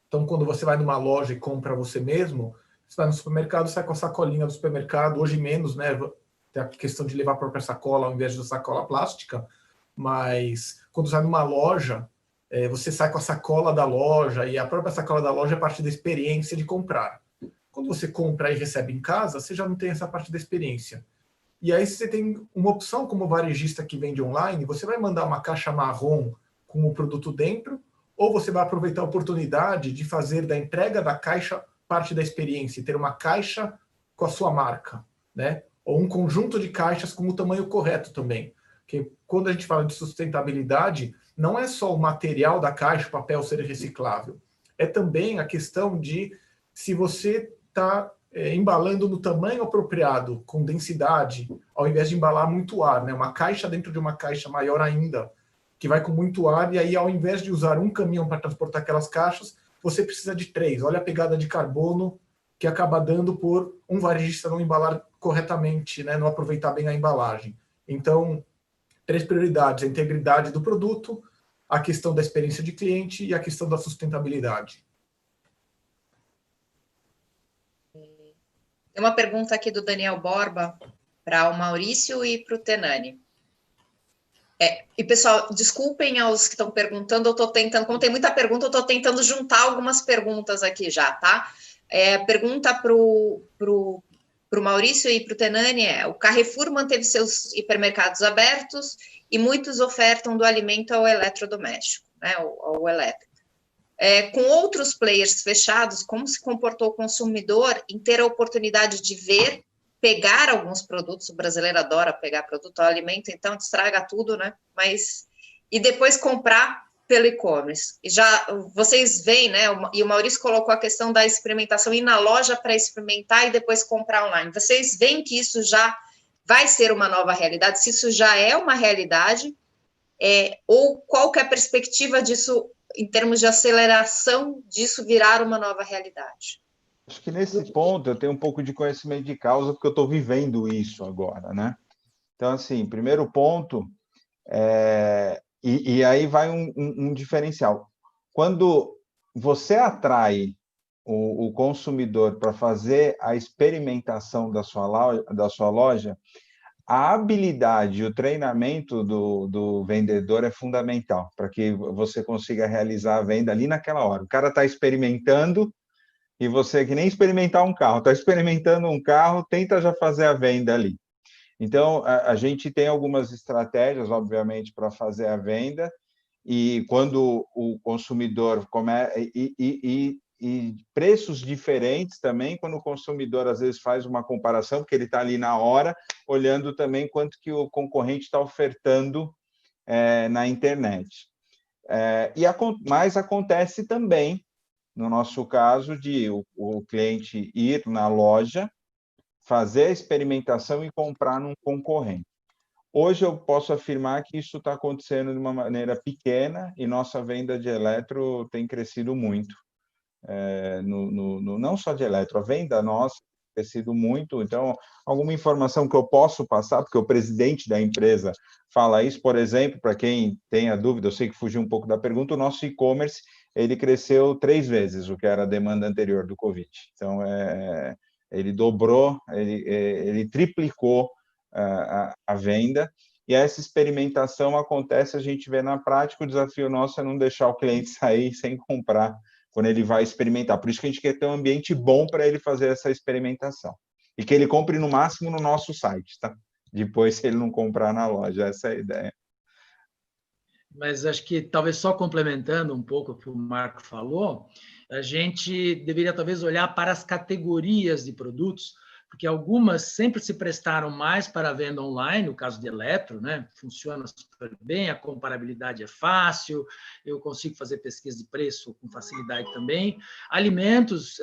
Então, quando você vai numa loja e compra você mesmo, você vai no supermercado, sai com a sacolinha do supermercado, hoje menos, né, tem a questão de levar a própria sacola ao invés da sacola plástica, mas quando você vai numa loja, você sai com a sacola da loja, e a própria sacola da loja é parte da experiência de comprar. Quando você compra e recebe em casa, você já não tem essa parte da experiência. E aí você tem uma opção como varejista que vende online, você vai mandar uma caixa marrom com o produto dentro, ou você vai aproveitar a oportunidade de fazer da entrega da caixa parte da experiência, e ter uma caixa com a sua marca, né? Ou um conjunto de caixas com o tamanho correto também. Porque quando a gente fala de sustentabilidade, não é só o material da caixa, o papel ser reciclável. É também a questão de se você está embalando no tamanho apropriado, com densidade, ao invés de embalar muito ar, né? Uma caixa dentro de uma caixa maior ainda, que vai com muito ar, e aí ao invés de usar um caminhão para transportar aquelas caixas, você precisa de 3. Olha a pegada de carbono que acaba dando por um varejista não embalar corretamente, né? Não aproveitar bem a embalagem. Então, 3 prioridades: a integridade do produto, a questão da experiência de cliente e a questão da sustentabilidade. Tem uma pergunta aqui do Daniel Borba para o Maurício e para o Tenani. E, pessoal, desculpem aos que estão perguntando, eu estou tentando, como tem muita pergunta, eu estou tentando juntar algumas perguntas aqui já, tá? Pergunta para o Maurício e para o Tenani o Carrefour manteve seus hipermercados abertos e muitos ofertam do alimento ao eletrodoméstico, né, ao elétrico. Com outros players fechados, como se comportou o consumidor em ter a oportunidade de ver, pegar alguns produtos? O brasileiro adora pegar produto ao alimento, então estraga tudo, né? E depois comprar pelo e-commerce. E já vocês veem, né? E o Maurício colocou a questão da experimentação, ir na loja para experimentar e depois comprar online. Vocês veem que isso já vai ser uma nova realidade? Se isso já é uma realidade, ou qual que é a perspectiva disso, em termos de aceleração, disso virar uma nova realidade? Acho que nesse ponto eu tenho um pouco de conhecimento de causa, porque eu estou vivendo isso agora, né? Então, assim, primeiro ponto, e aí vai um diferencial. Quando você atrai o consumidor para fazer a experimentação da sua loja, a habilidade e o treinamento do vendedor é fundamental para que você consiga realizar a venda ali naquela hora. O cara está experimentando, e você, que nem experimentar um carro, está experimentando um carro, tenta já fazer a venda ali. Então, a gente tem algumas estratégias, obviamente, para fazer a venda, e quando o consumidor e preços diferentes também, quando o consumidor às vezes faz uma comparação, porque ele está ali na hora, olhando também quanto que o concorrente está ofertando na internet. Mas acontece também, no nosso caso, de o cliente ir na loja, fazer a experimentação e comprar num concorrente. Hoje eu posso afirmar que isso está acontecendo de uma maneira pequena e nossa venda de eletro tem crescido muito. Não só de eletro, a venda nossa tem crescido muito. Então, alguma informação que eu posso passar, porque o presidente da empresa fala isso, por exemplo, para quem tem a dúvida, eu sei que fugiu um pouco da pergunta, o nosso e-commerce ele cresceu 3 vezes o que era a demanda anterior do Covid. Então, ele dobrou, ele triplicou a venda, e essa experimentação acontece, a gente vê na prática, o desafio nosso é não deixar o cliente sair sem comprar quando ele vai experimentar. Por isso que a gente quer ter um ambiente bom para ele fazer essa experimentação. E que ele compre no máximo no nosso site, tá? Depois, se ele não comprar na loja, essa é a ideia. Mas acho que, talvez só complementando um pouco o que o Marco falou, a gente deveria talvez olhar para as categorias de produtos, porque algumas sempre se prestaram mais para a venda online, no caso de eletro, né? Funciona super bem, a comparabilidade é fácil, eu consigo fazer pesquisa de preço com facilidade também. Alimentos,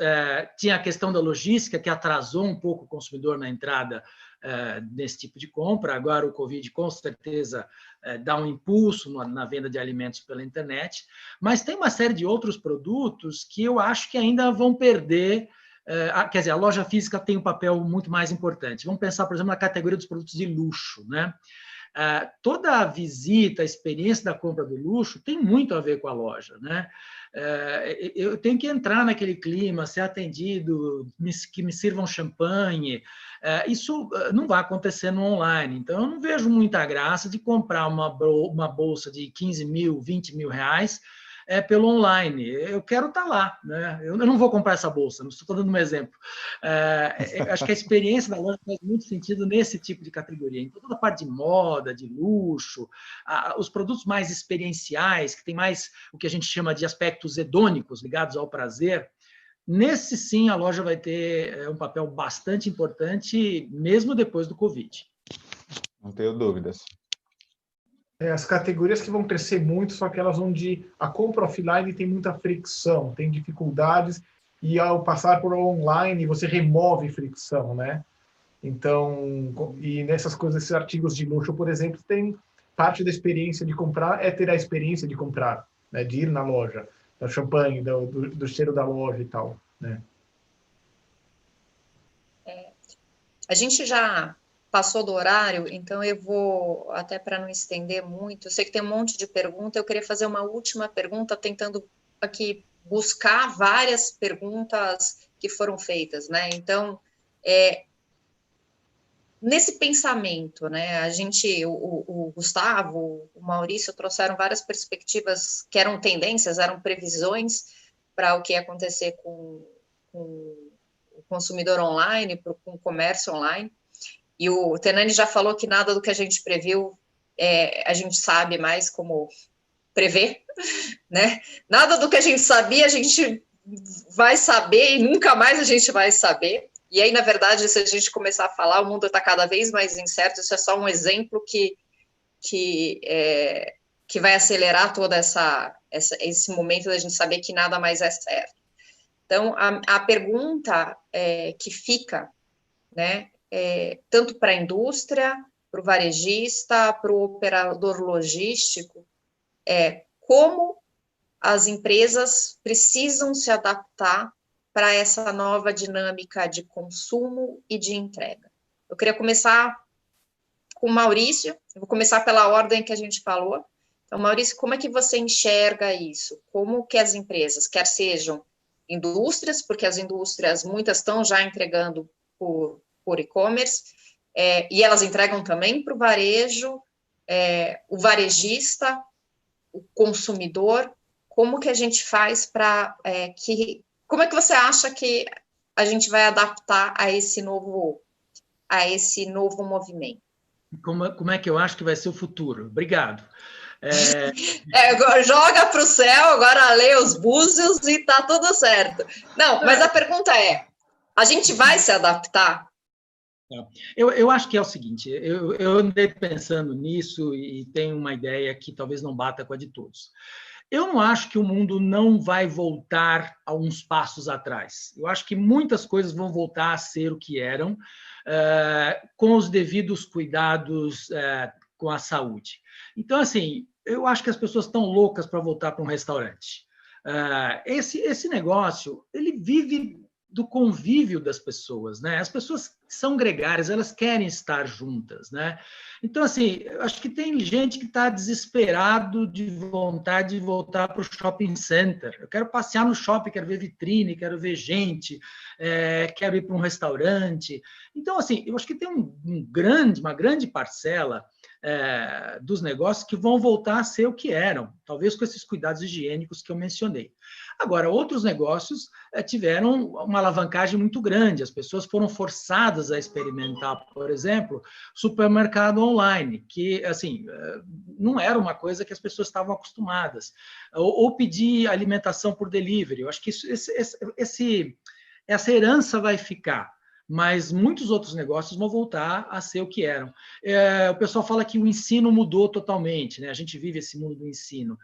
tinha a questão da logística, que atrasou um pouco o consumidor na entrada nesse tipo de compra. Agora o Covid, com certeza, dá um impulso na venda de alimentos pela internet, mas tem uma série de outros produtos que eu acho que ainda vão perder. Quer dizer, a loja física tem um papel muito mais importante. Vamos pensar, por exemplo, na categoria dos produtos de luxo, né? Toda a visita, a experiência da compra do luxo tem muito a ver com a loja, né? Eu tenho que entrar naquele clima, ser atendido, que me sirvam champanhe. Isso não vai acontecer no online. Então, eu não vejo muita graça de comprar uma bolsa de 15 mil, 20 mil reais pelo online. Eu quero estar lá, né? Eu não vou comprar essa bolsa, não estou dando um exemplo. Acho que a experiência da loja faz muito sentido nesse tipo de categoria. Então, toda a parte de moda, de luxo, os produtos mais experienciais, que tem mais o que a gente chama de aspectos hedônicos, ligados ao prazer, nesse sim a loja vai ter um papel bastante importante, mesmo depois do Covid. Não tenho dúvidas. As categorias que vão crescer muito são aquelas onde a compra offline tem muita fricção, tem dificuldades, e ao passar por online você remove fricção, né? Então, e nessas coisas, esses artigos de luxo, por exemplo, tem parte da experiência de comprar, ter a experiência de comprar, né? De ir na loja, do champanhe, do cheiro da loja e tal, né? A gente já passou do horário, então eu vou, até para não estender muito, eu sei que tem um monte de pergunta, eu queria fazer uma última pergunta, tentando aqui buscar várias perguntas que foram feitas, né? Então, nesse pensamento, né? A gente, o Gustavo, o Maurício trouxeram várias perspectivas que eram tendências, eram previsões para o que ia acontecer com o consumidor online, com o comércio online. E o Tenani já falou que nada do que a gente previu a gente sabe mais como prever, né? Nada do que a gente sabia a gente vai saber e nunca mais a gente vai saber. E aí, na verdade, se a gente começar a falar, o mundo está cada vez mais incerto. Isso é só um exemplo que vai acelerar todo esse momento da gente saber que nada mais é certo. Então, a pergunta que fica, né, tanto para a indústria, para o varejista, para o operador logístico, como as empresas precisam se adaptar para essa nova dinâmica de consumo e de entrega. Eu queria começar com o Maurício, eu vou começar pela ordem que a gente falou. Então, Maurício, como é que você enxerga isso? Como que as empresas, quer sejam indústrias, porque as indústrias, muitas estão já entregando por e-commerce, e elas entregam também para o varejo, o varejista, o consumidor, como que a gente faz para como é que você acha que a gente vai adaptar a esse novo movimento? Como é que eu acho que vai ser o futuro? Obrigado. Joga para o céu, agora lê os búzios e tá tudo certo. Não, mas a pergunta é, a gente vai se adaptar? Eu acho que é o seguinte, eu andei pensando nisso e tenho uma ideia que talvez não bata com a de todos. Eu não acho que o mundo não vai voltar a uns passos atrás. Eu acho que muitas coisas vão voltar a ser o que eram, com os devidos cuidados com a saúde. Então, assim, eu acho que as pessoas estão loucas para voltar para um restaurante. Esse negócio, ele vive do convívio das pessoas, né? As pessoas são gregárias, elas querem estar juntas, né? Então, assim, eu acho que tem gente que está desesperado de vontade de voltar para o shopping center. Eu quero passear no shopping, quero ver vitrine, quero ver gente, quero ir para um restaurante. Então, assim, eu acho que tem uma grande parcela dos negócios que vão voltar a ser o que eram, talvez com esses cuidados higiênicos que eu mencionei. Agora, outros negócios tiveram uma alavancagem muito grande, as pessoas foram forçadas a experimentar, por exemplo, supermercado online, que, assim, não era uma coisa que as pessoas estavam acostumadas, ou pedir alimentação por delivery. Eu acho que essa herança vai ficar, mas muitos outros negócios vão voltar a ser o que eram. O pessoal fala que o ensino mudou totalmente, né? A gente vive esse mundo do ensino.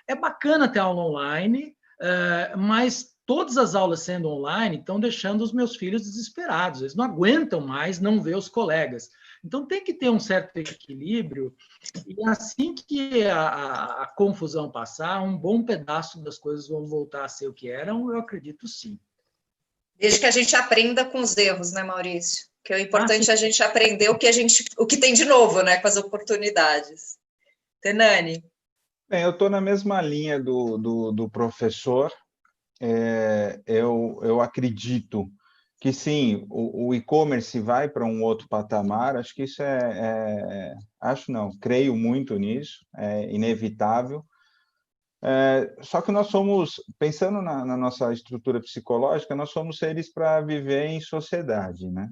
É bacana ter aula online, mas todas as aulas sendo online estão deixando os meus filhos desesperados. Eles não aguentam mais não ver os colegas. Então, tem que ter um certo equilíbrio, e assim que a confusão passar, um bom pedaço das coisas vão voltar a ser o que eram, eu acredito sim. Desde que a gente aprenda com os erros, né, Maurício? Que o importante é a gente aprender o que tem de novo, né, com as oportunidades. Tenani? Bem, eu estou na mesma linha do professor. Eu acredito que sim, o e-commerce vai para um outro patamar. Acho que isso creio muito nisso, é inevitável. Só que nós somos, pensando na nossa estrutura psicológica, nós somos seres para viver em sociedade, né?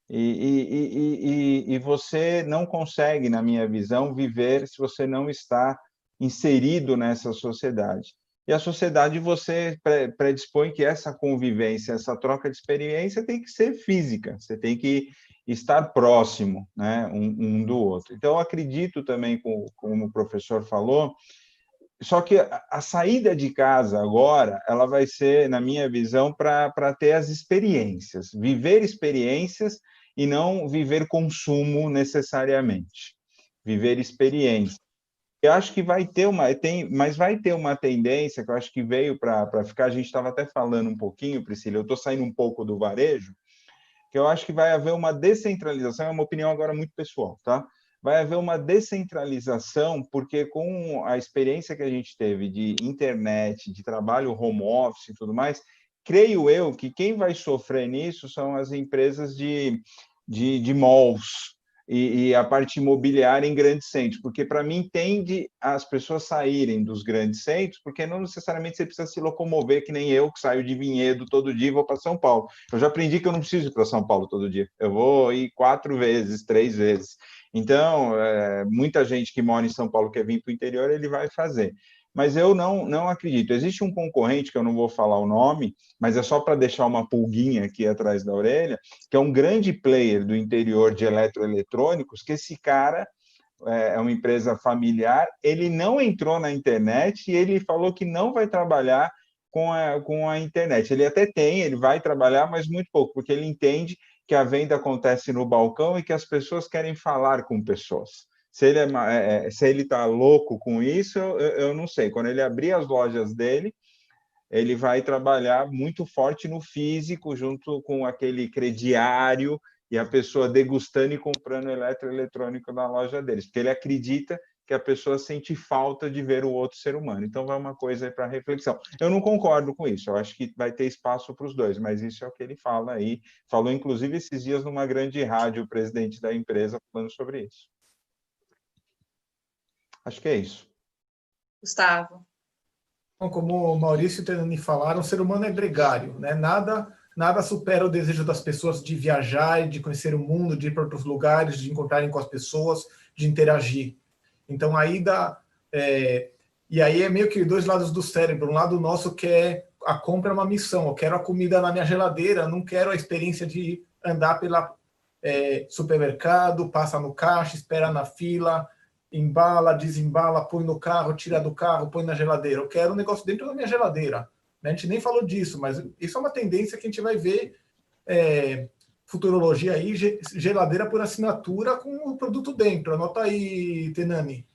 E você não consegue, na minha visão, viver se você não está inserido nessa sociedade. E a sociedade, você predispõe que essa convivência, essa troca de experiência tem que ser física, você tem que estar próximo, né, um do outro. Então, eu acredito também, como o professor falou, só que a saída de casa agora, ela vai ser, na minha visão, para ter as experiências, viver experiências e não viver consumo necessariamente, viver experiência. Eu acho que vai ter mas vai ter uma tendência que eu acho que veio para ficar. A gente estava até falando um pouquinho, Priscila, eu estou saindo um pouco do varejo, que eu acho que vai haver uma descentralização, é uma opinião agora muito pessoal, tá? Vai haver uma descentralização, porque com a experiência que a gente teve de internet, de trabalho home office e tudo mais, creio eu que quem vai sofrer nisso são as empresas de malls e a parte imobiliária em grandes centros, porque para mim tende as pessoas saírem dos grandes centros, porque não necessariamente você precisa se locomover, que nem eu, que saio de Vinhedo todo dia e vou para São Paulo. Eu já aprendi que eu não preciso ir para São Paulo todo dia, eu vou ir 4 vezes, 3 vezes. Então, muita gente que mora em São Paulo quer vir para o interior, ele vai fazer. Mas eu não acredito. Existe um concorrente, que eu não vou falar o nome, mas é só para deixar uma pulguinha aqui atrás da orelha, que é um grande player do interior de eletroeletrônicos, que esse cara é uma empresa familiar, ele não entrou na internet e ele falou que não vai trabalhar com a internet. Ele até ele vai trabalhar, mas muito pouco, porque ele entende que a venda acontece no balcão e que as pessoas querem falar com pessoas. Se ele está louco com isso, eu não sei. Quando ele abrir as lojas dele, ele vai trabalhar muito forte no físico, junto com aquele crediário e a pessoa degustando e comprando eletroeletrônico na loja deles, porque ele acredita que a pessoa sente falta de ver o outro ser humano. Então, vai uma coisa aí para reflexão. Eu não concordo com isso, eu acho que vai ter espaço para os dois, mas isso é o que ele fala aí. Falou, inclusive, esses dias numa grande rádio, o presidente da empresa falando sobre isso. Acho que é isso. Gustavo. Bom, como o Maurício e o Tenani falaram, o ser humano é gregário, né? Nada supera o desejo das pessoas de viajar, de conhecer o mundo, de ir para outros lugares, de encontrarem com as pessoas, de interagir. Então, a ida E aí é meio que dois lados do cérebro. Um lado nosso quer a compra é uma missão. Eu quero a comida na minha geladeira, não quero a experiência de andar pela supermercado, passa no caixa, espera na fila, embala, desembala, põe no carro, tira do carro, põe na geladeira. Eu quero um negócio dentro da minha geladeira. A gente nem falou disso, mas isso é uma tendência que a gente vai ver futurologia aí, geladeira por assinatura com o produto dentro. Anota aí, Tenani.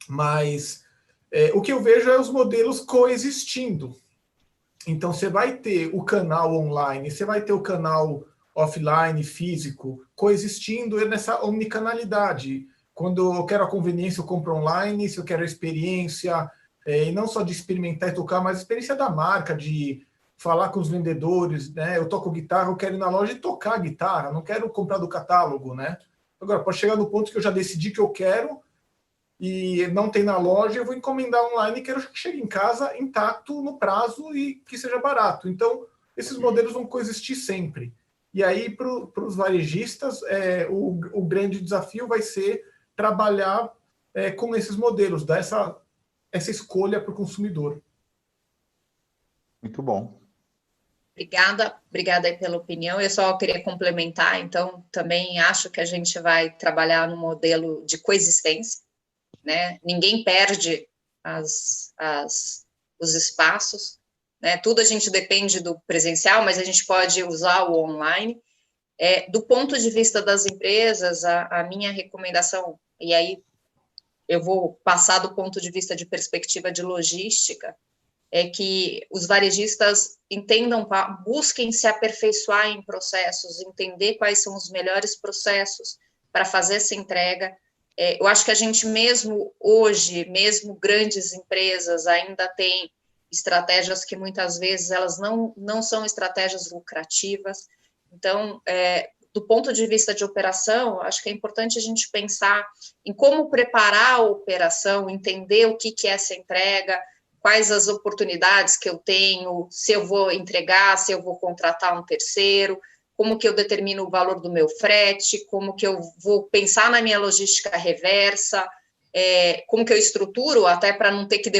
Mas o que eu vejo é os modelos coexistindo. Então, você vai ter o canal online, você vai ter o canal offline, físico, coexistindo nessa omnicanalidade. Quando eu quero a conveniência, eu compro online. Se eu quero a experiência, e não só de experimentar e tocar, mas a experiência da marca, de falar com os vendedores, né? Eu toco guitarra, eu quero ir na loja e tocar a guitarra, não quero comprar do catálogo, né? Agora, pode chegar no ponto que eu já decidi que eu quero e não tem na loja, eu vou encomendar online e quero que chegue em casa intacto, no prazo e que seja barato. Então, esses modelos vão coexistir sempre. E aí, para os varejistas, o grande desafio vai ser trabalhar com esses modelos, dar essa escolha para o consumidor. Muito bom. Obrigada aí pela opinião. Eu só queria complementar, então, também acho que a gente vai trabalhar no modelo de coexistência, né? Ninguém perde os espaços, né? Tudo a gente depende do presencial, mas a gente pode usar o online. Do ponto de vista das empresas, a minha recomendação, e aí eu vou passar do ponto de vista de perspectiva de logística, é que os varejistas entendam, busquem se aperfeiçoar em processos, entender quais são os melhores processos para fazer essa entrega. Eu acho que a gente mesmo hoje, mesmo grandes empresas, ainda tem estratégias que muitas vezes elas não são estratégias lucrativas. Então, do ponto de vista de operação, acho que é importante a gente pensar em como preparar a operação, entender o que é essa entrega, quais as oportunidades que eu tenho, se eu vou entregar, se eu vou contratar um terceiro, como que eu determino o valor do meu frete, como que eu vou pensar na minha logística reversa, como que eu estruturo, até para não ter que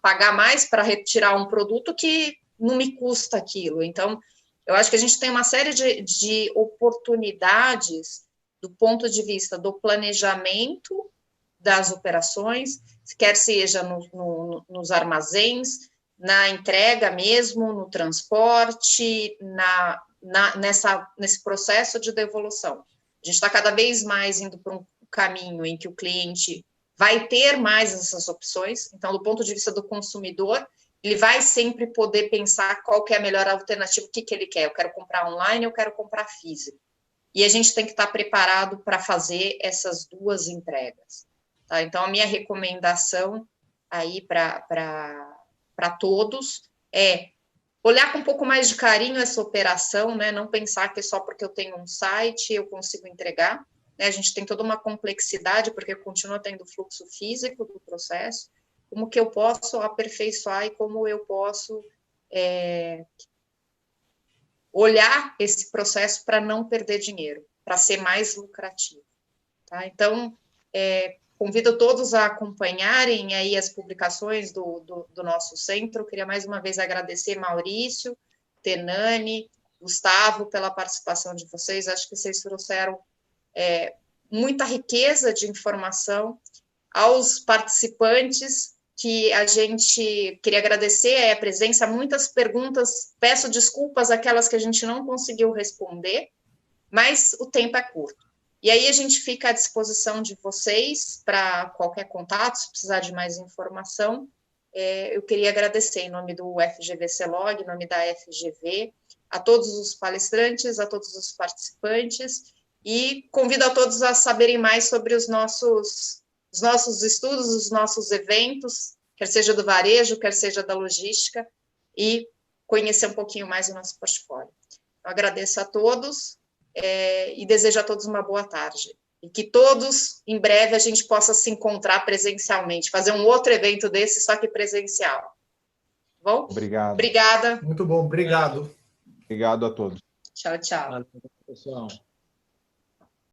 pagar mais para retirar um produto que não me custa aquilo. Então, eu acho que a gente tem uma série de oportunidades do ponto de vista do planejamento das operações, quer seja nos armazéns, na entrega mesmo, no transporte, nesse processo de devolução. A gente está cada vez mais indo para um caminho em que o cliente vai ter mais essas opções. Então, do ponto de vista do consumidor, ele vai sempre poder pensar qual que é a melhor alternativa, o que ele quer. Eu quero comprar online, eu quero comprar físico. E a gente tem que estar preparado para fazer essas duas entregas. Tá? Então, a minha recomendação aí para todos é olhar com um pouco mais de carinho essa operação, né? Não pensar que só porque eu tenho um site eu consigo entregar. Né? A gente tem toda uma complexidade, porque continua tendo fluxo físico do processo. Como que eu posso aperfeiçoar e como eu posso olhar esse processo para não perder dinheiro, para ser mais lucrativo. Tá? Então, convido todos a acompanharem aí as publicações do nosso centro. Eu queria mais uma vez agradecer Maurício, Tenani, Gustavo, pela participação de vocês. Acho que vocês trouxeram muita riqueza de informação. Aos participantes, que a gente queria agradecer a presença, muitas perguntas, peço desculpas aquelas que a gente não conseguiu responder, mas o tempo é curto. E aí a gente fica à disposição de vocês para qualquer contato, se precisar de mais informação. Eu queria agradecer em nome do FGV CELOG, em nome da FGV, a todos os palestrantes, a todos os participantes, e convido a todos a saberem mais sobre os nossos estudos, os nossos eventos, quer seja do varejo, quer seja da logística, e conhecer um pouquinho mais o nosso portfólio. Eu agradeço a todos e desejo a todos uma boa tarde. E que todos, em breve, a gente possa se encontrar presencialmente, fazer um outro evento desse, só que presencial. Tá bom? Obrigado. Obrigada. Muito bom, obrigado. Obrigado a todos. Tchau, tchau. Valeu, pessoal.